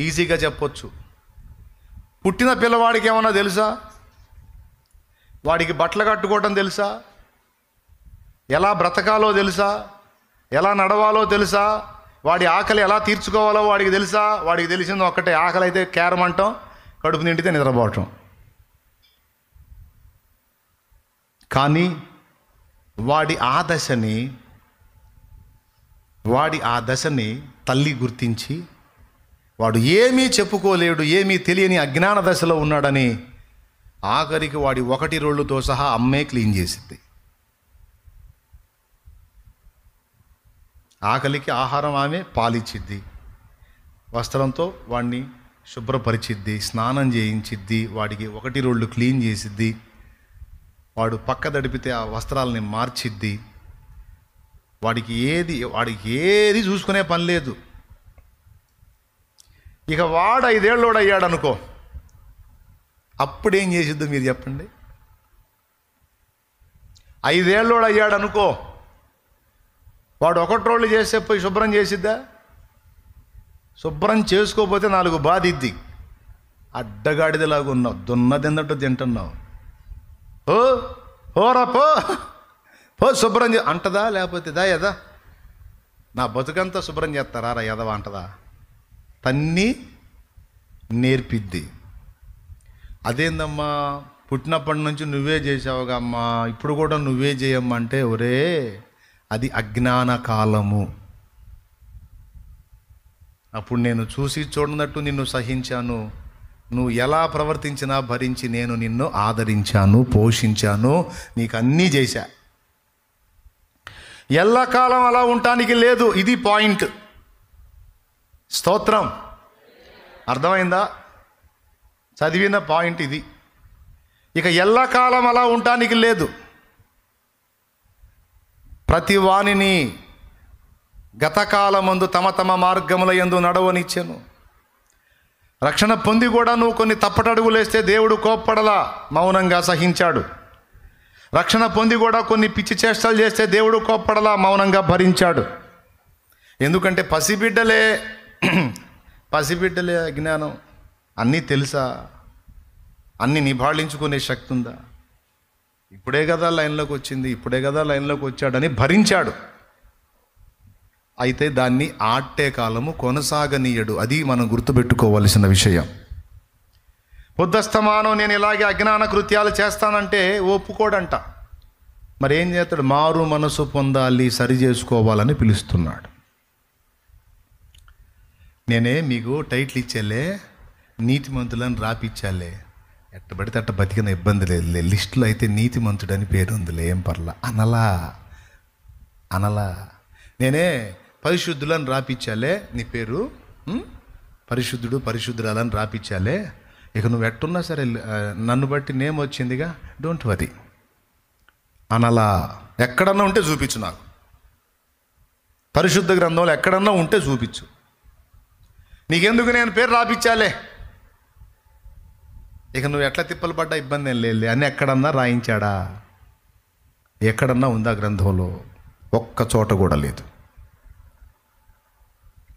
ఈజీగా చెప్పొచ్చు. పుట్టిన పిల్లవాడికి ఏమన్నా తెలుసా? వాడికి బట్టలు కట్టుకోవటం తెలుసా? ఎలా బ్రతకాలో తెలుసా? ఎలా నడవాలో తెలుసా? వాడి ఆకలి ఎలా తీర్చుకోవాలో వాడికి తెలుసా? వాడికి తెలిసింది ఒక్కటే, ఆకలి అయితే కేరమంటాం, కడుపు నిండితే నిద్రపోవటం. కానీ వాడి ఆ దశని తల్లి గుర్తించి వాడు ఏమీ చెప్పుకోలేడు, ఏమీ తెలియని అజ్ఞాన దశలో ఉన్నాడని ఆఖరికి వాడి 1 రోళ్ళతో సహా అమ్మే క్లీన్ చేసింది. ఆకలికి ఆహారం ఆమె పాలిచ్చిద్ది, వస్త్రంతో వాడిని శుభ్రపరిచిద్ది, స్నానం చేయించిద్ది, వాడికి 1 రోళ్ళు క్లీన్ చేసిద్ది, వాడు పక్క దడిపితే ఆ వస్త్రాలని మార్చిద్ది. వాడికి ఏది చూసుకునే పని లేదు. ఇక వాడు 5 ఏళ్ళోడు అయ్యాడు అనుకో, అప్పుడేం చేసిద్దో మీరు చెప్పండి? 5 ఏళ్ళోడు అయ్యాడు అనుకో, వాడు 1 రోళ్ళు చేస్తే పోయి శుభ్రం చేసిద్దా? శుభ్రం చేసుకోకపోతే 4 బాధిద్ది. అడ్డగాడిదలాగా ఉన్నావు, దున్నదిన్నట్టు తింటున్నావు. ఓరా పో శుభ్రం అంటదా? లేకపోతే దా యదా నా బతుకంతా శుభ్రం చేస్తారా రా యదవా అంటదా? తన్ని నేర్పిద్ది. అదేందమ్మా పుట్టినప్పటి నుంచి నువ్వే చేసావుగా అమ్మా, ఇప్పుడు కూడా నువ్వే చేయమ్మంటే, ఒరే అది అజ్ఞాన కాలము. అప్పుడు నేను చూసి చూడనట్టు నిన్ను సహించాను, నువ్వు ఎలా ప్రవర్తించినా భరించి నేను నిన్ను ఆదరించాను, పోషించాను, నీకు అన్నీ చేశా. ఎల్లకాలం అలా ఉండటానికి లేదు. ఇది పాయింట్. స్తోత్రం. అర్థమైందా? చదివిన పాయింట్ ఇది. ఇక ఎల్లకాలం అలా ఉండటానికి లేదు. ప్రతి వానిని గతకాలమందు తమ తమ మార్గముల యందు నడవనిచ్చెను. రక్షణ పొంది కూడా నువ్వు కొన్ని తప్పటడుగులేస్తే దేవుడు కోప్పడలా, మౌనంగా సహించాడు. రక్షణ పొంది కూడా కొన్ని పిచ్చి చేష్టలు చేస్తే దేవుడు కోప్పడలా, మౌనంగా భరించాడు. ఎందుకంటే పసిబిడ్డలే అజ్ఞానం. అన్నీ తెలుసా? అన్నీ నిభాళించుకునే శక్తి ఉందా? ఇప్పుడే కదా లైన్లోకి వచ్చింది, ఇప్పుడే కదా లైన్లోకి వచ్చాడని భరించాడు. అయితే దాన్ని ఆట్టే కాలము కొనసాగనీయడు. అది మనం గుర్తుపెట్టుకోవలసిన విషయం. పొద్దస్తమానం నేను ఇలాగే అజ్ఞాన కృత్యాలు చేస్తానంటే ఒప్పుకోడంట. మరి ఏం చేస్తాడు? మారు మనసు పొందాలి, సరి చేసుకోవాలని పిలుస్తున్నాడు. నేనే మీకు టైటిల్ ఇచ్చేలే, నీతిమంతులను రాపిచ్చాలే, ఎట్ట పడితే అట్ట బతికిన ఇబ్బంది లేదులే, లిస్టులో అయితే నీతిమంతుడని పేరు ఉందిలే, ఏం పర్లా అనలా. నేనే పరిశుద్ధులను రాపిచ్చాలే, నీ పేరు పరిశుద్ధురాలని రాపిచ్చాలే, ఇక నువ్వు ఎట్టున్నా సరే నన్ను బట్టి నేమ్ వచ్చిందిగా, డోంట్ వరీ అనలా. ఎక్కడన్నా ఉంటే చూపించు, నాకు పరిశుద్ధ గ్రంథంలో ఎక్కడన్నా ఉంటే చూపించు. నీకెందుకు నేను పేరు రాపిచ్చాలే, ఇక నువ్వు ఎట్లా తిప్పలు పడ్డా ఇబ్బంది ఏం లేదు అని ఎక్కడన్నా రాయించాడా? ఎక్కడన్నా ఉందా గ్రంథంలో? ఒక్క చోట కూడా లేదు.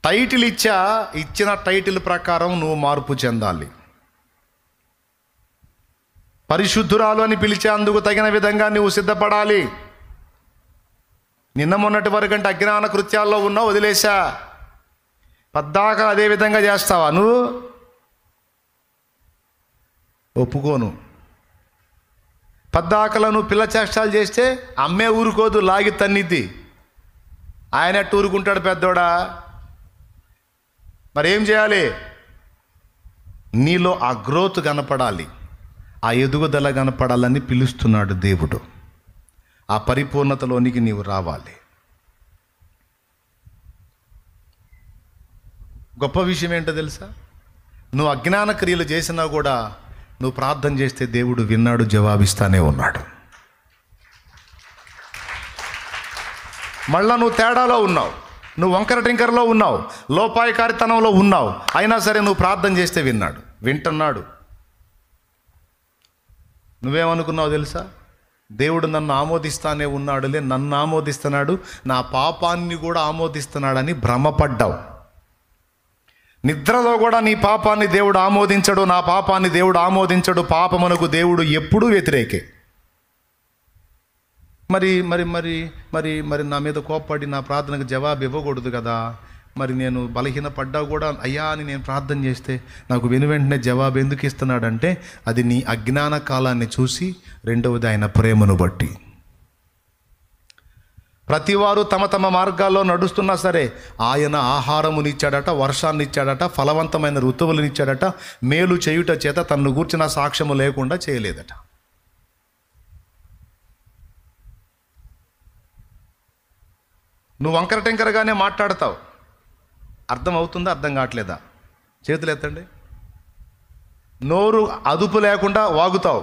టైటిల్ ఇచ్చిన టైటిల్ ప్రకారం నువ్వు మార్పు చెందాలి. పరిశుద్ధురాలు అని పిలిచే అందుకు తగిన విధంగా నువ్వు సిద్ధపడాలి. నిన్న మొన్నటి వరకంటే అజ్ఞాన కృత్యాల్లో ఉన్నావు, వదిలేశా. పద్దాక అదే విధంగా చేస్తావా నువ్వు? ఒప్పుకోను. పద్దాకలను పిల్ల చేష్టాలు చేస్తే అమ్మే ఊరుకోదు, లాగి తన్నిద్ది. ఆయన ఎట్టు ఊరుకుంటాడు పెద్దోడా? మరేం చేయాలి? నీలో ఆ గ్రోత్ కనపడాలి, ఆ ఎదుగుదల కనపడాలని పిలుస్తున్నాడు దేవుడు. ఆ పరిపూర్ణతలోనికి నీవు రావాలి. గొప్ప విషయం ఏంటో తెలుసా? నువ్వు అజ్ఞాన క్రియలు చేసినా కూడా నువ్వు ప్రార్థన చేస్తే దేవుడు విన్నాడు, జవాబిస్తానే ఉన్నాడు. మళ్ళా నువ్వు తేడాలో ఉన్నావు, నువ్వు వంకర టింకరలో ఉన్నావు, లోపాయకారితనంలో ఉన్నావు, అయినా సరే నువ్వు ప్రార్థన చేస్తే వింటున్నాడు. నువ్వేమనుకున్నావు తెలుసా? దేవుడు నన్ను ఆమోదిస్తానే ఉన్నాడులే, నన్ను ఆమోదిస్తున్నాడు, నా పాపాన్ని కూడా ఆమోదిస్తున్నాడని భ్రమపడ్డావు. నిద్రలో కూడా నీ పాపాన్ని దేవుడు ఆమోదించడు, నా పాపాన్ని దేవుడు ఆమోదించడు. పాపమునకు దేవుడు ఎప్పుడూ వ్యతిరేకే. మరి మరి మరి మరి మరి నా మీద కోప్పడి నా ప్రార్థనకు జవాబు ఇవ్వకూడదు కదా? మరి నేను బలహీన పడ్డా కూడా అయ్యా అని నేను ప్రార్థన చేస్తే నాకు వెంటనే జవాబు ఎందుకు ఇస్తున్నాడంటే అది నీ అజ్ఞాన కాలాన్ని చూసి, రెండవది ఆయన ప్రేమను బట్టి. ప్రతివారు తమ తమ మార్గాల్లో నడుస్తున్నా సరే ఆయన ఆహారమునిచ్చాడట, వర్షాన్నిచ్చాడట, ఫలవంతమైన ఋతువులనిచ్చాడట, మేలు చేయుట చేత తనను గూర్చిన సాక్ష్యము లేకుండా చేయలేదట. నువ్వు వంకర టెంకరగానే మాట్లాడతావు. అర్థం అవుతుందా? అర్థం కావట్లేదా? చేతులు ఎత్తండి. నోరు అదుపు లేకుండా వాగుతావు,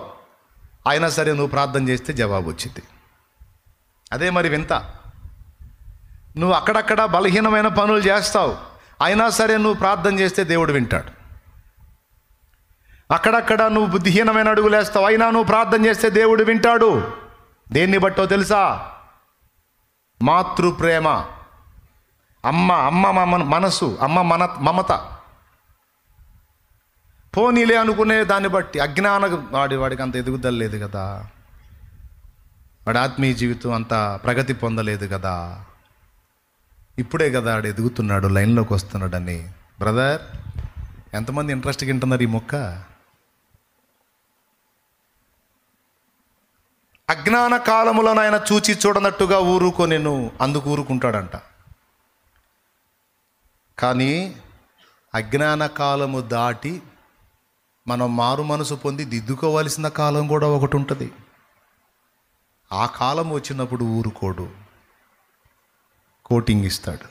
అయినా సరే నువ్వు ప్రార్థన చేస్తే జవాబు వచ్చింది. అదే మరి వింత. నువ్వు అక్కడక్కడ బలహీనమైన పనులు చేస్తావు, అయినా సరే నువ్వు ప్రార్థన చేస్తే దేవుడు వింటాడు. అక్కడక్కడ నువ్వు బుద్ధిహీనమైన అడుగులు వేస్తావు, అయినా నువ్వు ప్రార్థన చేస్తే దేవుడు వింటాడు. దేన్ని బట్టో తెలుసా? మాతృప్రేమ, అమ్మ మనసు, మమత. పోనీలే అనుకునే దాన్ని బట్టి. అజ్ఞాన వాడికి అంత ఎదుగుదల లేదు కదా, వాడి ఆత్మీయ జీవితం అంత ప్రగతి పొందలేదు కదా, ఇప్పుడే కదా వాడు ఎదుగుతున్నాడు, లైన్లోకి వస్తున్నాడని. బ్రదర్, ఎంతమంది ఇంట్రెస్ట్గా వింటున్నారు ఈ మొక్క? అజ్ఞాన కాలములో ఆయన చూచి చూడనట్టుగా ఊరుకొనెను, అందుకు ఊరుకుంటాడంట. కానీ అజ్ఞాన కాలము దాటి మనం మారు మనసు పొంది దిద్దుకోవాల్సిన కాలం కూడా ఒకటి ఉంటుంది. ఆ కాలం వచ్చినప్పుడు ఊరుకోడు, కోటింగ్ ఇస్తాడు.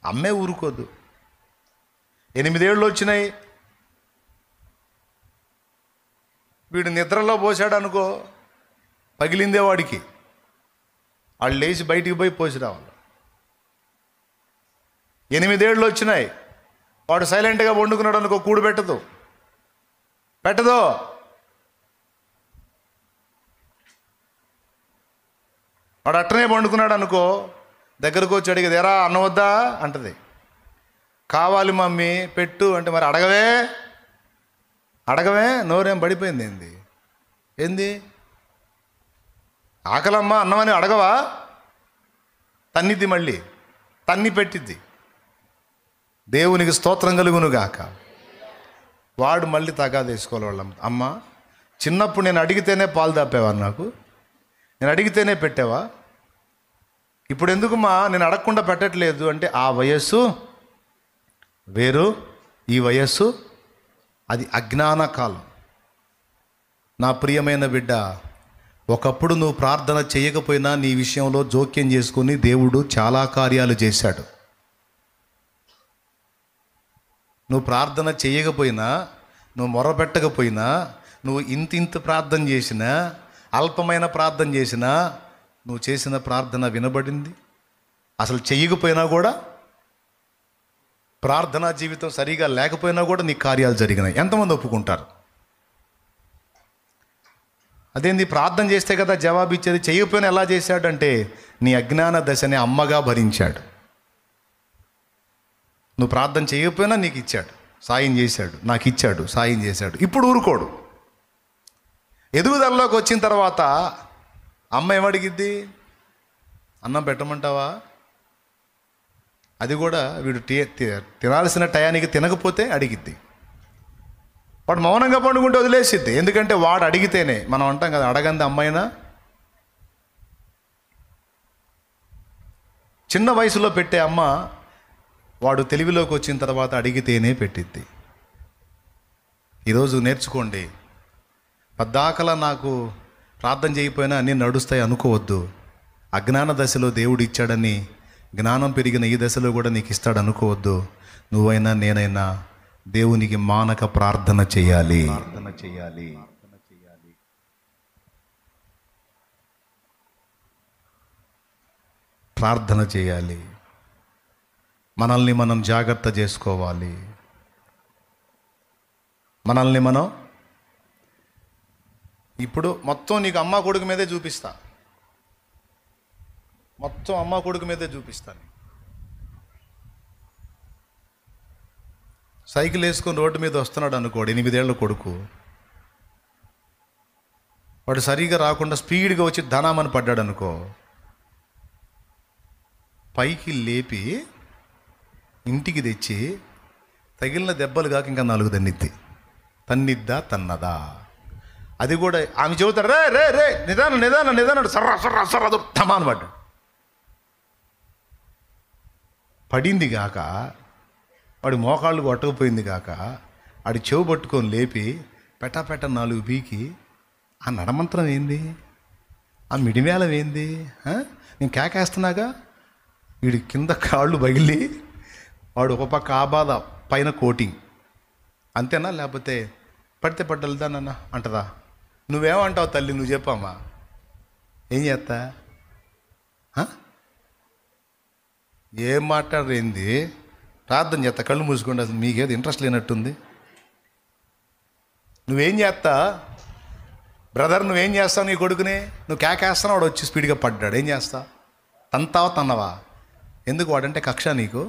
అమ్మే ఊరుకోదు. 8 ఏళ్ళు వచ్చినాయి, వీడు నిద్రలో పోసాడు అనుకో, పగిలిందే వాడికి. వాళ్ళు లేచి బయటికి పోయి పోసి రావాలి. 8 ఏళ్ళు వచ్చినాయి, వాడు సైలెంట్గా వండుకున్నాడు అనుకో, కూడు పెట్టదు. వాడు అట్టనే వండుకున్నాడు అనుకో, దగ్గరకు వచ్చి అడిగేది, ఎరా అన్నం వద్దా అంటది. కావాలి మమ్మీ పెట్టు అంటే, మరి అడగవే నోరేం పడిపోయింది. ఏంది ఆకలమ్మ అన్నం అని అడగవా? తన్నిద్ది, మళ్ళీ తన్ని పెట్టిద్ది. దేవునికి స్తోత్రం కలుగును గాక. వాడు మళ్ళీ తగాదా వేసుకోవాలి. వాళ్ళం, అమ్మ చిన్నప్పుడు నేను అడిగితేనే పాలు దాపేవా, నాకు నేను అడిగితేనే పెట్టావా, ఇప్పుడు ఎందుకుమా నేను అడగకుండా పెట్టట్లేదు అంటే, ఆ వయస్సు వేరు, ఈ వయస్సు అది అజ్ఞాన కాలం. నా ప్రియమైన బిడ్డ, ఒకప్పుడు నువ్వు ప్రార్థన చేయకపోయినా నీ విషయంలో జోక్యం చేసుకుని దేవుడు చాలా కార్యాలు చేశాడు. నువ్వు ప్రార్థన చేయకపోయినా, నువ్వు మొరపెట్టకపోయినా, నువ్వు ఇంత ప్రార్థన చేసినా, అల్పమైన ప్రార్థన చేసినా, నువ్వు చేసిన ప్రార్థన వినబడింది. అసలు చెయ్యకపోయినా కూడా, ప్రార్థనా జీవితం సరిగా లేకపోయినా కూడా నీ కార్యాలు జరిగినాయి. ఎంతమంది ఒప్పుకుంటారు? అదేంది, ప్రార్థన చేస్తే కదా జవాబు ఇచ్చేది. చేయకపోయినా ఎలా చేశాడంటే, నీ అజ్ఞాన దశని అమ్మగా భరించాడు. నువ్వు ప్రార్థన చేయకపోయినా నీకు ఇచ్చాడు, సాయం చేశాడు, నాకు ఇచ్చాడు, సాయం చేశాడు. ఇప్పుడు ఊరుకోడు. ఎదుగుదలలోకి వచ్చిన తర్వాత అమ్మ ఏమడిగిద్ది? అన్నం పెట్టమంటావా? అది కూడా వీడు తినాల్సిన టయానికి తినకపోతే అడిగిద్ది. వాడు మౌనంగా పండుకుంటే వదిలేసిద్ది. ఎందుకంటే వాడు అడిగితేనే. మనం అంటాం కదా, అడగంది అమ్మైనా. చిన్న వయసులో పెట్టే అమ్మ వాడు తెలివిలోకి వచ్చిన తర్వాత అడిగితేనే పెట్టిద్ది. ఈరోజు నేర్చుకోండి. పద్దాకలా నాకు ప్రార్థన చేయకపోయినా అన్నీ నడుస్తాయి అనుకోవద్దు. అజ్ఞాన దశలో దేవుడు ఇచ్చాడని, జ్ఞానం పెరిగిన ఈ దశలో కూడా నీకు ఇస్తాడు అనుకోవద్దు. నువ్వైనా నేనైనా దేవునికి మానక ప్రార్థన చేయాలి. ప్రార్థన చేయాలి. మనల్ని మనం జాగ్రత్త చేసుకోవాలి. మనల్ని మనం ఇప్పుడు మొత్తం నీకు అమ్మ కొడుకు మీదే చూపిస్తా. మొత్తం అమ్మ కొడుకు మీదే చూపిస్తాను. సైకిల్ వేసుకొని రోడ్డు మీద వస్తున్నాడు అనుకోడు, 8 ఏళ్ల కొడుకు. వాడు సరిగా రాకుండా స్పీడ్గా వచ్చి ధనామని పడ్డాడు అనుకో, పైకి లేపి ఇంటికి తెచ్చి తగిలిన దెబ్బలు కాక ఇంకా 4 తన్నిద్దా తన్నదా? అది కూడా ఆమె చెబుతారు, రే రే రే నిదానం సర్ర తమాను పడ్డాడు. పడింది కాక, వాడి మోకాళ్ళు కొట్టకపోయింది కాక, వాడి చెవు పట్టుకొని లేపి పెట్ట 4 పీకి, ఆ నడమంత్రం ఏంది, ఆ మిడిమేళం ఏంది? నేను కేకేస్తున్నాగా, వీడి కింద కాళ్ళు పగిలి వాడు ఒక పక్క ఆ బాధ, పైన కోటింగ్. అంతేనా? లేకపోతే పడితే పడ్డలుదానన్నా అంటదా? నువ్వేమంటావు తల్లి, నువ్వు చెప్పమ్మా. ఏం చేస్తా? ఏం మాట్లాడరేంది? ప్రార్థన చేస్తా, కళ్ళు మూసుకుంటా. మీకేది ఇంట్రెస్ట్ లేనట్టుంది. నువ్వేం చేస్తా బ్రదర్? నువ్వేం చేస్తావు నీ కొడుకుని? నువ్వు కేకేస్తాను, వాడు వచ్చి స్పీడ్గా పడ్డాడు. ఏం చేస్తా? తంతావా తన్నవా? ఎందుకు? వాడంటే కక్ష నీకు?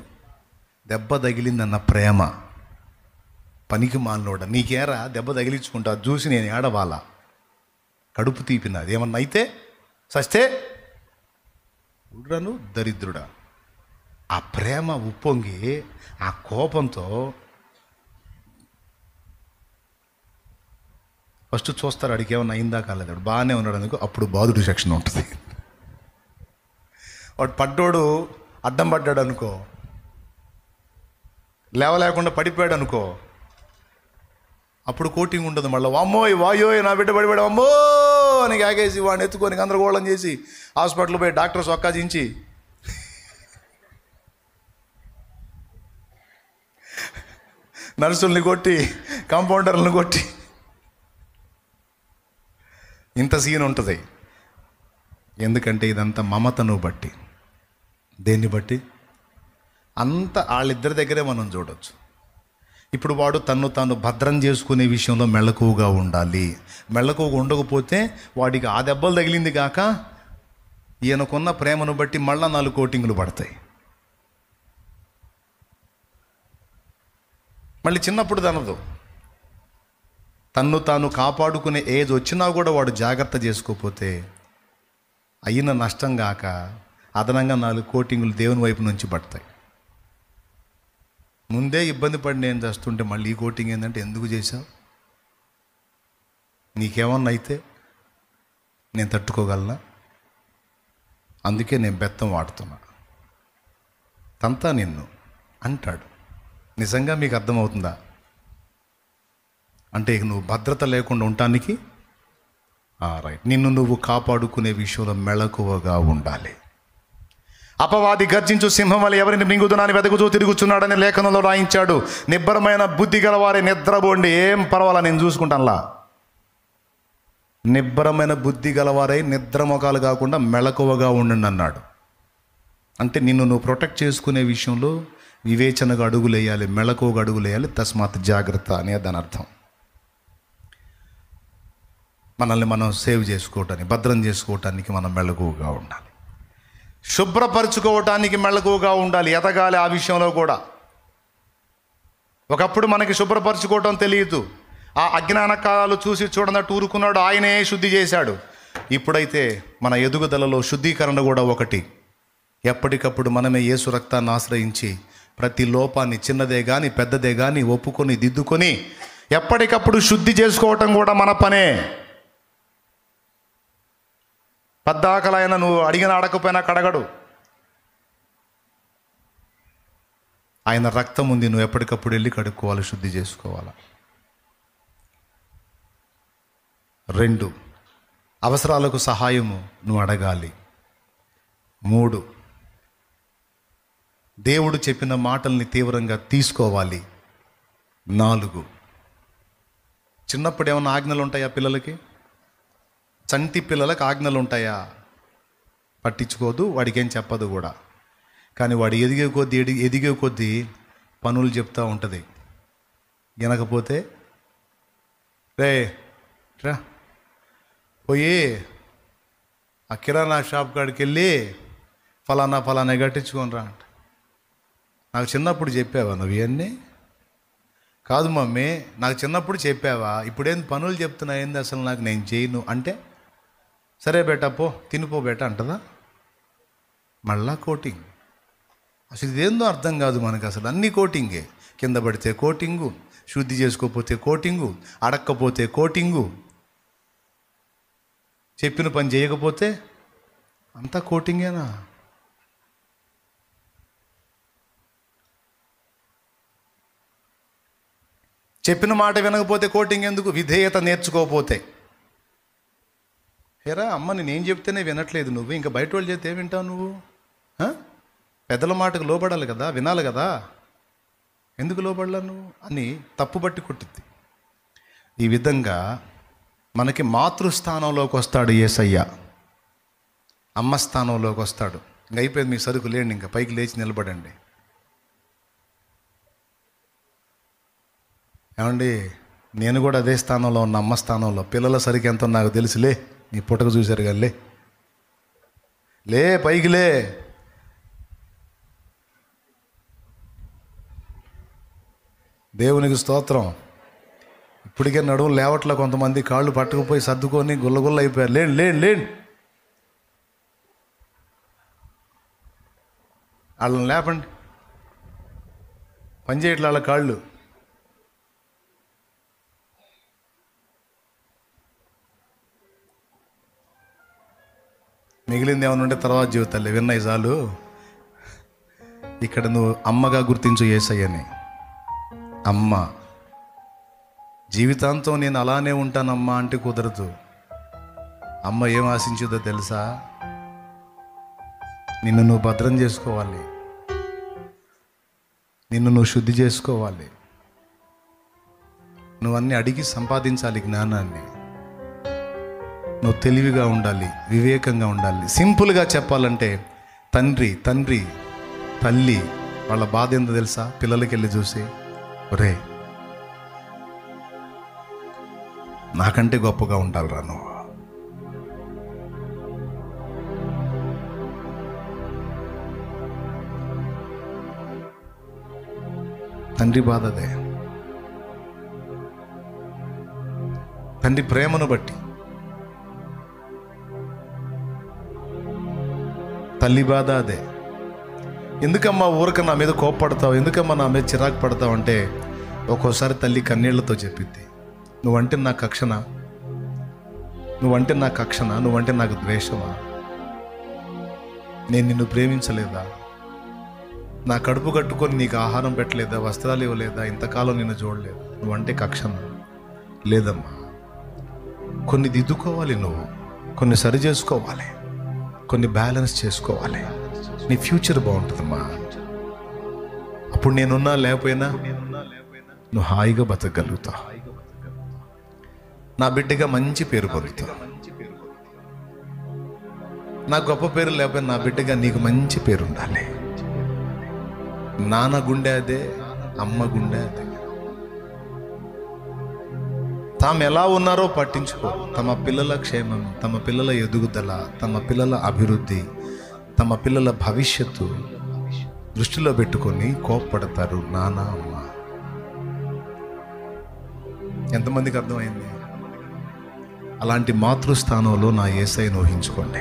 దెబ్బ తగిలిందన్న ప్రేమ. పనికి మాలినోడ, నీకేరా దెబ్బ తగిలించుకుంటా చూసి నేను ఏడవాలా? కడుపు తీపినది ఏమన్నా అయితే సస్తే ఉడ్రను దరిద్రుడా. ఆ ప్రేమ ఉప్పొంగి ఆ కోపంతో ఫస్ట్ చూస్తారు, అడిగి ఏమన్నా అయిందా కాలేదు, బాగానే ఉన్నాడు అనుకో, అప్పుడు బాధుడు సెక్షన్ ఉంటుంది. వాడు పడ్డోడు అడ్డం పడ్డాడు అనుకో, లేవలేకుండా పడిపోయాడు అనుకో, అప్పుడు కోటింగ్ ఉండదు. మళ్ళీ అమ్మోయ్ వాయోయ్ నా బిడ్డ పడిపోయాడు అమ్మో అని ఆగేసి వాడిని ఎత్తుకొని గందరగోళం చేసి హాస్పిటల్ పోయి డాక్టర్స్ ఒక్కాజించి నర్సుల్ని కొట్టి కాంపౌండర్లను కొట్టి ఇంత సీన్ ఉంటుంది. ఎందుకంటే ఇదంతా మమతను బట్టి. దేన్ని బట్టి? అంత వాళ్ళిద్దరి దగ్గరే మనం చూడవచ్చు. ఇప్పుడు వాడు తన్ను తాను భద్రం చేసుకునే విషయంలో మెళకువగా ఉండాలి. మెళకువగా ఉండకపోతే వాడికి ఆ దెబ్బలు తగిలింది కాక ఈయనకున్న ప్రేమను బట్టి మళ్ళా 4 కోటింగులు పడతాయి. మళ్ళీ చిన్నప్పుడు తనదు. తన్ను తాను కాపాడుకునే ఏజ్ వచ్చినా కూడా వాడు జాగ్రత్త చేసుకోకపోతే అయిన నష్టం కాక అదనంగా 4 కోటింగులు దేవుని వైపు నుంచి పడతాయి. ముందే ఇబ్బంది పడి నేను చేస్తుంటే మళ్ళీ ఈ కోటింగ్ ఏంటంటే ఎందుకు చేశావు? నీకేమన్నా అయితే నేను తట్టుకోగలనా? అందుకే నేను బెత్తం వాడుతున్నా, తంతా నిన్ను అంటాడు. నిజంగా మీకు అర్థమవుతుందా? అంటే ఇక నువ్వు భద్రత లేకుండా ఉండటానికి రైట్, నిన్ను నువ్వు కాపాడుకునే విషయంలో మెళకువగా ఉండాలి. అపవాది గర్జించు సింహం వల్ల ఎవరిని మింగుదునని వెతుకుతూ తిరుగుతున్నాడని లేఖనంలో రాయించాడు. నిబ్బరమైన బుద్ధి గలవారే నిద్రపోండి, ఏం పర్వాలా నేను చూసుకుంటానులా. నిబ్బరమైన బుద్ధి గలవారై నిద్రమొఖాలు కాకుండా మెళకువగా ఉండండి అన్నాడు. అంటే నిన్ను నువ్వు ప్రొటెక్ట్ చేసుకునే విషయంలో వివేచనగా అడుగులేయాలి, మెళకువగా అడుగులేయాలి. తస్మాత్ జాగ్రత్త అనే దాని అర్థం. మనల్ని మనం సేవ్ చేసుకోవటానికి, భద్రం చేసుకోవటానికి మనం మెళకువగా ఉండాలి. శుభ్రపరచుకోవటానికి మెళకువగా ఉండాలి, ఎదగాలి. ఆ విషయంలో కూడా ఒకప్పుడు మనకి శుభ్రపరచుకోవటం తెలియదు. ఆ అజ్ఞాన కాలాలు చూసి చూడనట్టు ఊరుకున్నాడు, ఆయనే శుద్ధి చేశాడు. ఇప్పుడైతే మన ఎదుగుదలలో శుద్ధీకరణ కూడా ఒకటి. ఎప్పటికప్పుడు మనమే యేసు రక్తాన్ని ఆశ్రయించి ప్రతి లోపాన్ని, చిన్నదే కానీ పెద్దదే కానీ ఒప్పుకొని దిద్దుకొని ఎప్పటికప్పుడు శుద్ధి చేసుకోవటం కూడా మన పనే. పద్దాకలైనా నువ్వు అడిగిన అడగకపోయినా కడగడు. ఆయన రక్తం ఉంది, నువ్వు ఎప్పటికప్పుడు వెళ్ళి కడుక్కోవాలి, శుద్ధి చేసుకోవాలి. 2, అవసరాలకు సహాయము నువ్వు అడగాలి. 3, దేవుడు చెప్పిన మాటల్ని తీవ్రంగా తీసుకోవాలి. 4, చిన్నప్పుడు ఏమన్నా ఆజ్ఞలు ఉంటాయా పిల్లలకి? చంటి పిల్లలకు ఆజ్ఞలు ఉంటాయా? పట్టించుకోదు, వాడికి ఏం చెప్పదు కూడా. కానీ వాడు ఎదిగే కొద్దీ పనులు చెప్తూ ఉంటుంది. వినకపోతే రే రా పోయి ఆ కిరాణా షాప్ కాడికి వెళ్ళి ఫలానా కట్టించుకొని రా అంట. నాకు చిన్నప్పుడు చెప్పావా నువ్వు ఇవన్నీ? కాదు మమ్మీ, నాకు చిన్నప్పుడు చెప్పావా, ఇప్పుడేం పనులు చెప్తున్నా ఏంది అసలు, నాకు నేను చేయను అంటే సరే బేటా పో తినిపో బేటా అంటదా. మళ్ళా కోటింగ్. అసలు ఇదేందో అర్థం కాదు మనకు. అసలు అన్ని కోటింగే. కింద పడితే కోటింగు, శుద్ధి చేసుకోకపోతే కోటింగు, అడక్కపోతే కోటింగు, చెప్పిన పని చేయకపోతే అంతా కోటింగేనా? చెప్పిన మాట వినకపోతే కోటింగ్ ఎందుకు? విధేయత నేర్చుకోకపోతే. హేరా అమ్మ నేనేం చెప్తేనే వినట్లేదు నువ్వు, ఇంకా బయట వాళ్ళు చెప్తే ఏం వింటావు నువ్వు? పెద్దల మాటకు లోబడాలి కదా, వినాలి కదా, ఎందుకు లోబడలా నువ్వు అని తప్పుబట్టి కొట్టిద్ది. ఈ విధంగా మనకి మాతృస్థానంలోకి వస్తాడు యేసయ్య, అమ్మ స్థానంలోకి వస్తాడు. ఇంక అయిపోయింది మీ సరుకు, లేండి ఇంకా పైకి లేచి నిలబడండి. ఏమండి, నేను కూడా అదే స్థానంలో ఉన్న, అమ్మ స్థానంలో. పిల్లల సరికి ఎంతో నాకు తెలుసులే, నీ పుట్టక చూశారు కానీ లే పైకి లే. దేవునికి స్తోత్రం. ఇప్పటికే నడువులు లేవట్ల, కొంతమంది కాళ్ళు పట్టుకుపోయి సర్దుకొని గుల్లగుల్ల అయిపోయారు. లేండి వాళ్ళని లేపండి, పని చేయట్లే వాళ్ళ కాళ్ళు. మిగిలింది ఏమైనా ఉంటే తర్వాత జీవితాలే, విన్నాయి చాలు. ఇక్కడ నువ్వు అమ్మగా గుర్తించు యేసయ్యని. అమ్మ జీవితాంతం నేను అలానే ఉంటానమ్మా అంటే కుదరదు. అమ్మ ఏం ఆశించిందో తెలుసా? నిన్ను నువ్వు భద్రం చేసుకోవాలి, నిన్ను నువ్వు శుద్ధి చేసుకోవాలి, నువ్వు అన్నీ అడిగి సంపాదించాలి జ్ఞానాన్ని, నువ్వు తెలివిగా ఉండాలి, వివేకంగా ఉండాలి. సింపుల్గా చెప్పాలంటే తండ్రి తల్లి వాళ్ళ బాధ ఏందో తెలుసా? పిల్లలకి వెళ్ళి చూసి, ఒరే నాకంటే గొప్పగా ఉండాలిరా నువ్వు. తండ్రి బాధ అదే. తండ్రి ప్రేమను బట్టి. తల్లి బాధ అదే. ఎందుకమ్మా ఊరక నా మీద కోప్పడతావు, ఎందుకమ్మా నా మీద చిరాకు పడతావు అంటే ఒక్కోసారి తల్లి కన్నీళ్లతో చెప్పిద్ది, నువ్వంటే నా కక్షనా, నువ్వంటే నా కక్షనా, నువ్వంటే నాకు ద్వేషమా, నేను నిన్ను ప్రేమించలేదా, నా కడుపు కట్టుకొని నీకు ఆహారం పెట్టలేదా, వస్త్రాలు ఇవ్వలేదా, ఇంతకాలం నిన్ను చూడలేదు, నువ్వంటే కక్షనా? లేదమ్మా, కొన్ని దిద్దుకోవాలి, నువ్వు కొన్ని సరి చేసుకోవాలి, కొన్ని బ్యాలెన్స్ చేసుకోవాలి, నీ ఫ్యూచర్ బాగుంటుందమ్మా. అప్పుడు నేనున్నా లేకపోయినా నువ్వు హాయిగా బతకగలుగుతావు, నా బిడ్డగా మంచి పేరు పొందుతావు. నా గొప్ప పేరు లేకపోయినా నా బిడ్డగా నీకు మంచి పేరు ఉండాలి. నాన్న గుండె అదే, అమ్మ గుండె అదే. తాము ఎలా ఉన్నారో పట్టించుకో. తమ పిల్లల క్షేమం, తమ పిల్లల ఎదుగుదల, తమ పిల్లల అభివృద్ధి, తమ పిల్లల భవిష్యత్తు దృష్టిలో పెట్టుకొని కోప్పడతారు నాన్న అమ్మ. ఎంతమందికి అర్థమైంది? అలాంటి మాతృస్థానంలో నా యేసయ్యను ఊహించుకోండి.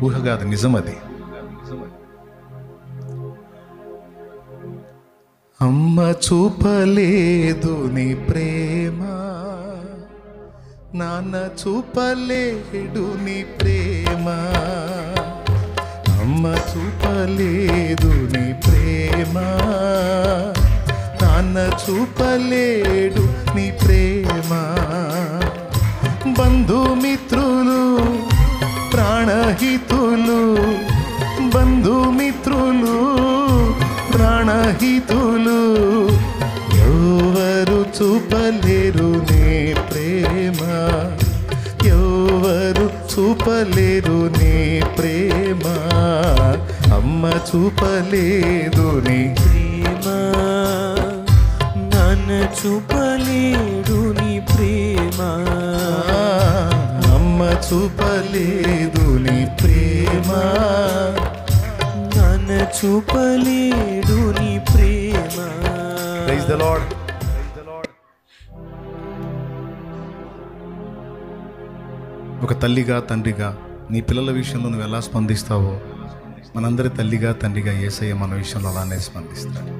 ఊహ కాదు, నిజం అది. అమ్మ చూపలేదు నీ ప్రేమ, నాన్న చూపలేడు నీ ప్రేమ. అమ్మ చూపలేదు నీ ప్రేమ, నాన్న చూపలేడు నీ ప్రేమ. బంధుమిత్రులు ప్రాణహితులు, బంధుమిత్రులు ప్రాణహితులు ఎవరు చూపలేరు నీ ప్రేమ, ఎవరు చూపలేరు నీ ప్రేమ. అమ్మ చూపలేదు నీ ప్రేమ, నాన్న చూపలేడు నీ ప్రేమ. అమ్మ చూపలేదు నీ ప్రేమ, నాన్న చూపలేడు నీ ప్రేమ. Praise the lord. ఒక తల్లిగా తండ్రిగా నీ పిల్లల విషయంలో నువ్వు ఎలా స్పందిస్తావో మనందరి తల్లిగా తండ్రిగా యేసయ్య మన విషయంలో అలానే స్పందిస్తాడు.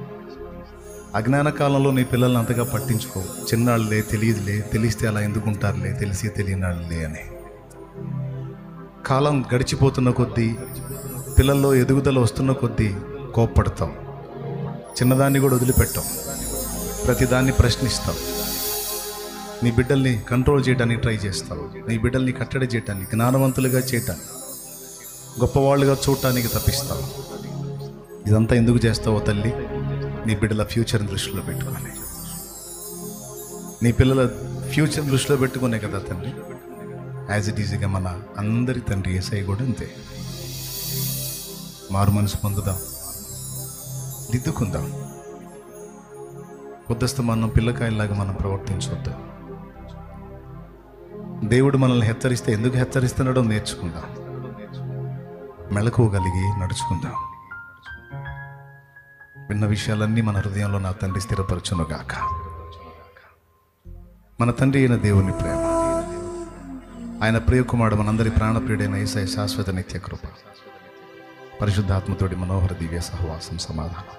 అజ్ఞాన కాలంలో నీ పిల్లల్ని అంతగా పట్టించుకో. చిన్నాళ్ళే, తెలియదులే, తెలిస్తే అలా ఎందుకుంటారులే, తెలిసి తెలియనాళ్ళే అని. కాలం గడిచిపోతున్న కొద్దీ, పిల్లల్లో ఎదుగుదల వస్తున్న కొద్దీ కోప్పడతాం. చిన్నదాన్ని కూడా వదిలిపెట్టాం, ప్రతిదాన్ని ప్రశ్నిస్తాం. నీ బిడ్డల్ని కంట్రోల్ చేయడానికి ట్రై చేస్తావు, నీ బిడ్డల్ని కట్టడి చేయటానికి, జ్ఞానవంతులుగా చేయటానికి, గొప్పవాళ్ళుగా చూడటానికి తప్పిస్తావు. ఇదంతా ఎందుకు చేస్తావో తల్లి? నీ బిడ్డల ఫ్యూచర్ని దృష్టిలో పెట్టుకొని, నీ పిల్లల ఫ్యూచర్ దృష్టిలో పెట్టుకునే కదా తండ్రి. యాజ్ ఇట్ ఈజీగా మన అందరి తండ్రి యేసయ్య కూడా అంతే. మారు మనసు పొందుదాం, దిద్దుకుందాం. పొద్దస్తమానం పిల్లకాయలాగా మనం ప్రవర్తించొద్దు. దేవుడు మనల్ని హెచ్చరిస్తే ఎందుకు హెచ్చరిస్తున్నాడో నేర్చుకుందాం, మెళకువగలిగి నడుచుకుందాం. విన్న విషయాలన్నీ మన హృదయంలో నా తండ్రి స్థిరపరచునుగాక. మన తండ్రి అయిన దేవుని ప్రేమ, ఆయన ప్రియకుమారుడు మనందరి ప్రాణప్రియుడైన యేసయ్య శాశ్వత నిత్య కృప, పరిశుద్ధాత్మతోటి మనోహర దివ్య సహవాసం, సమాధానం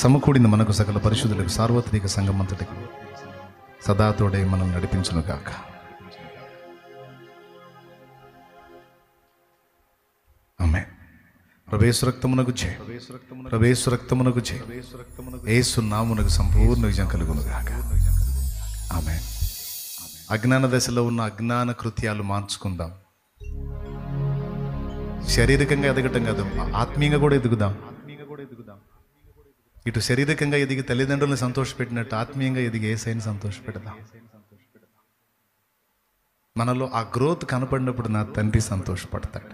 సమకూడిన మనకు సకల పరిశుద్ధులకు సార్వత్రిక సంఘమంతటికి సదాతోడే మనం నడిపించునుగాక. ఆమేన్. ప్రభుయేసు రక్తమునకు జయ, ప్రభుయేసు రక్తమునకు జయ, యేసు నామమునకు సంపూర్ణ విజయం కలుగునుగాక. ఆమేన్. అజ్ఞాన దశలో ఉన్న అజ్ఞాన కృత్యాలు మార్చుకుందాం. శారీరకంగా ఎదగటం కాదు, ఆత్మీయంగా కూడా ఎదుగుదాం. ఇటు శారీరకంగా ఎదిగి తల్లిదండ్రులను సంతోషపెట్టినట్టు ఆత్మీయంగా ఎదిగి యేసయ్యను సంతోషపెడదాం. మనలో ఆ గ్రోత్ కనపడినప్పుడు నా తండ్రి సంతోషపడతాడు.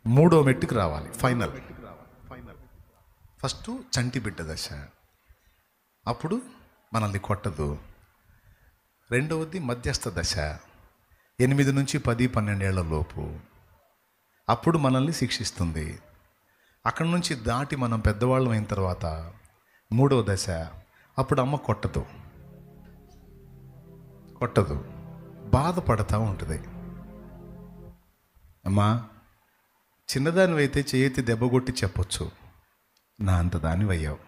మూడో మెట్టుకు రావాలి, ఫైనల్. ఫస్ట్ చంటి బిడ్డ దశ, అప్పుడు మనల్ని కొట్టదు. రెండవది మధ్యస్థ దశ, 8 నుంచి 10-12 ఏళ్ల లోపు, అప్పుడు మనల్ని శిక్షిస్తుంది. అక్కడి నుంచి దాటి మనం పెద్దవాళ్ళం అయిన తర్వాత మూడవ దశ, అప్పుడు అమ్మ కొట్టదు, బాధపడతా ఉంటుంది. అమ్మా, చిన్నదానివైతే చేతి దెబ్బగొట్టి చెప్పొచ్చు, నా అంత దానివయ్యావు,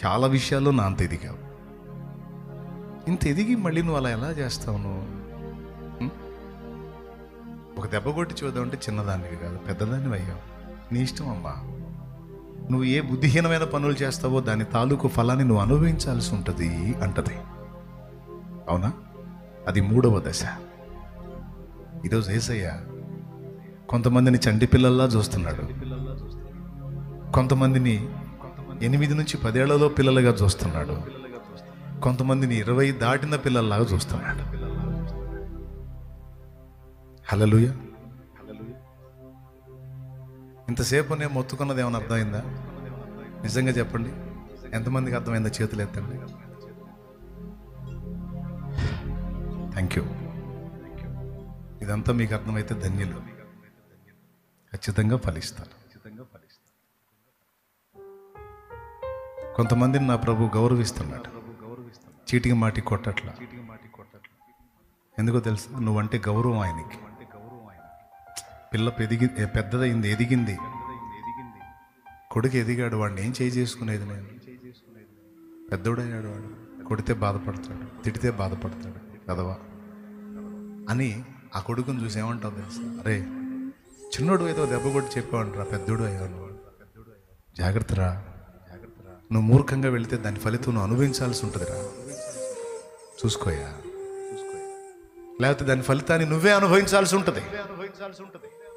చాలా విషయాల్లో నా అంత ఎదిగావు. ఇంత ఎదిగి మళ్ళీ నువ్వు అలా ఎలా చేస్తావు? నువ్వు ఒక దెబ్బ కొట్టి చూద్దామంటే చిన్నదానివి కాదు, పెద్దదానివి అయ్యావు. నీ ఇష్టం అమ్మా. నువ్వు ఏ బుద్ధిహీనమైన పనులు చేస్తావో దాని తాలూకు ఫలాన్ని నువ్వు అనుభవించాల్సి ఉంటుంది అంటది. అవునా? అది మూడవ దశ. ఈరోజు యేసయ్య కొంతమందిని చంటి పిల్లల్లా చూస్తున్నాడు, కొంతమందిని 8 నుంచి 10 ఏళ్లలో పిల్లలుగా చూస్తున్నాడు, కొంతమందిని 20 దాటిన పిల్లల్లాగా చూస్తున్నాడు. హల్లెలూయా. ఇంతసేపు నేను మొత్తుకున్నది ఏమైనా అర్థమైందా? నిజంగా చెప్పండి, ఎంతమందికి అర్థమైందా? చేతులు ఎత్తండి. Thank you. ఇదంతా మీకు అర్థమైతే ధన్యులు, ఖచ్చితంగా ఫలిస్తారు. కొంతమందిని నా ప్రభు గౌరవిస్తున్నాడు, చీటికి మాటి కొట్టట్లా. ఎందుకో తెలుసా? నువ్వంటే గౌరవం ఆయనకి. పిల్ల పెద్దదైంది, ఎదిగింది, కొడుకు ఎదిగాడు, వాడిని ఏం చేసుకునేది నేను? పెద్దోడయ్యాడు వాడు, కొడితే బాధపడతాడు, తిడితే బాధపడతాడు కదవా అని ఆ కొడుకుని చూసి ఏమంటావు తెలుసా? అరే చిన్నోడు ఏదో దెబ్బ కొట్టి చెప్పావంటరా, పెద్దోడు అయ్యాడు, జాగ్రత్తరా. నువ్వు మూర్ఖంగా వెళితే దాని ఫలితం నువ్వు అనుభవించాల్సి ఉంటుందిరా, చూసుకోయా. లేకపోతే దాని ఫలితాన్ని నువ్వే అనుభవించాల్సి ఉంటుంది,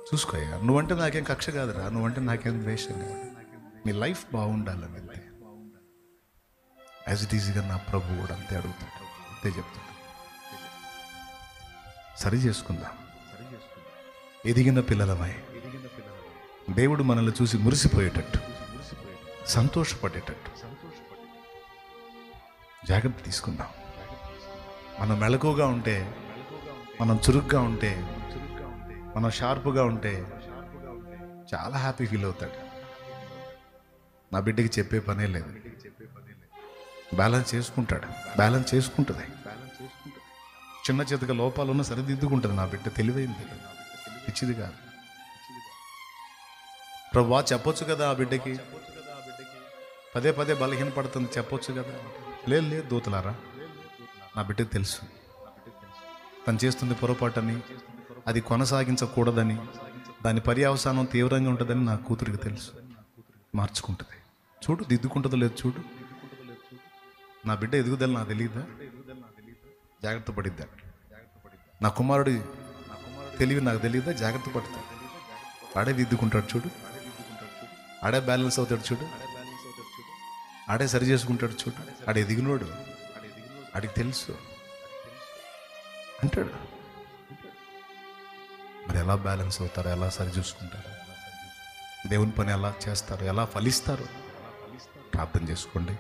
చూసుకోయా. నువ్వంటే నాకేం కక్ష కాదురా, నువ్వంటే నాకేం ద్వేషం కాదు, నీ లైఫ్ బాగుండాలని అంతే. యాజ్ ఇట్ ఈజీగా నా ప్రభు కూడా అంతే అడుగుతాడు, అంతే చెప్తాడు. సరి చేసుకుందాం. ఎదిగిన పిల్లలమై దేవుడు మనల్ని చూసి మురిసిపోయేటట్టు, సంతోషపడేటట్టు జాగ్రత్త తీసుకుందాం. మనం మెలకుగా ఉంటే, మనం చురుగ్గా ఉంటే, మనం షార్ప్గా ఉంటే చాలా హ్యాపీ ఫీల్ అవుతాడు. నా బిడ్డకి చెప్పే పనే లేదు, బ్యాలెన్స్ చేసుకుంటాడు, బ్యాలెన్స్ చేసుకుంటుంది. చిన్న చితక లోపాలున్న సరిదిద్దుకుంటుంది. నా బిడ్డ తెలివైంది, పిచ్చిది కాదు. ప్రభువా చెప్పొచ్చు కదా ఆ బిడ్డకి, పదే పదే బలహీనపడుతుంది చెప్పొచ్చు కదా. లేదు దూతలారా, నా బిడ్డకు తెలుసు తను చేస్తుంది పొరపాటని, అది కొనసాగించకూడదని, దాని పర్యవసానం తీవ్రంగా ఉంటుందని నా కూతురికి తెలుసు. మార్చుకుంటుంది. చూడు దిద్దుకుంటుందో లేదు చూడు. నా బిడ్డ ఎదుగుదల నాకు తెలియదా? జాగ్రత్త పడిద్దా? నా కుమారుడి తెలివి నాకు తెలియదా? జాగ్రత్త పడతాడు. ఆడే దిద్దుకుంటాడు చూడు, ఆడే బ్యాలెన్స్ అవుతాడు చూడు, ఆడే సరి చేసుకుంటాడు చూడు. ఆడే ఎదిగినోడు, ఆడికి తెలుసు అంటాడు. మరి ఎలా బ్యాలెన్స్ అవుతారు, ఎలా సరి చూసుకుంటారు, దేవుని పని ఎలా చేస్తారు, ఎలా ఫలిస్తారు? ప్రార్థన చేసుకోండి.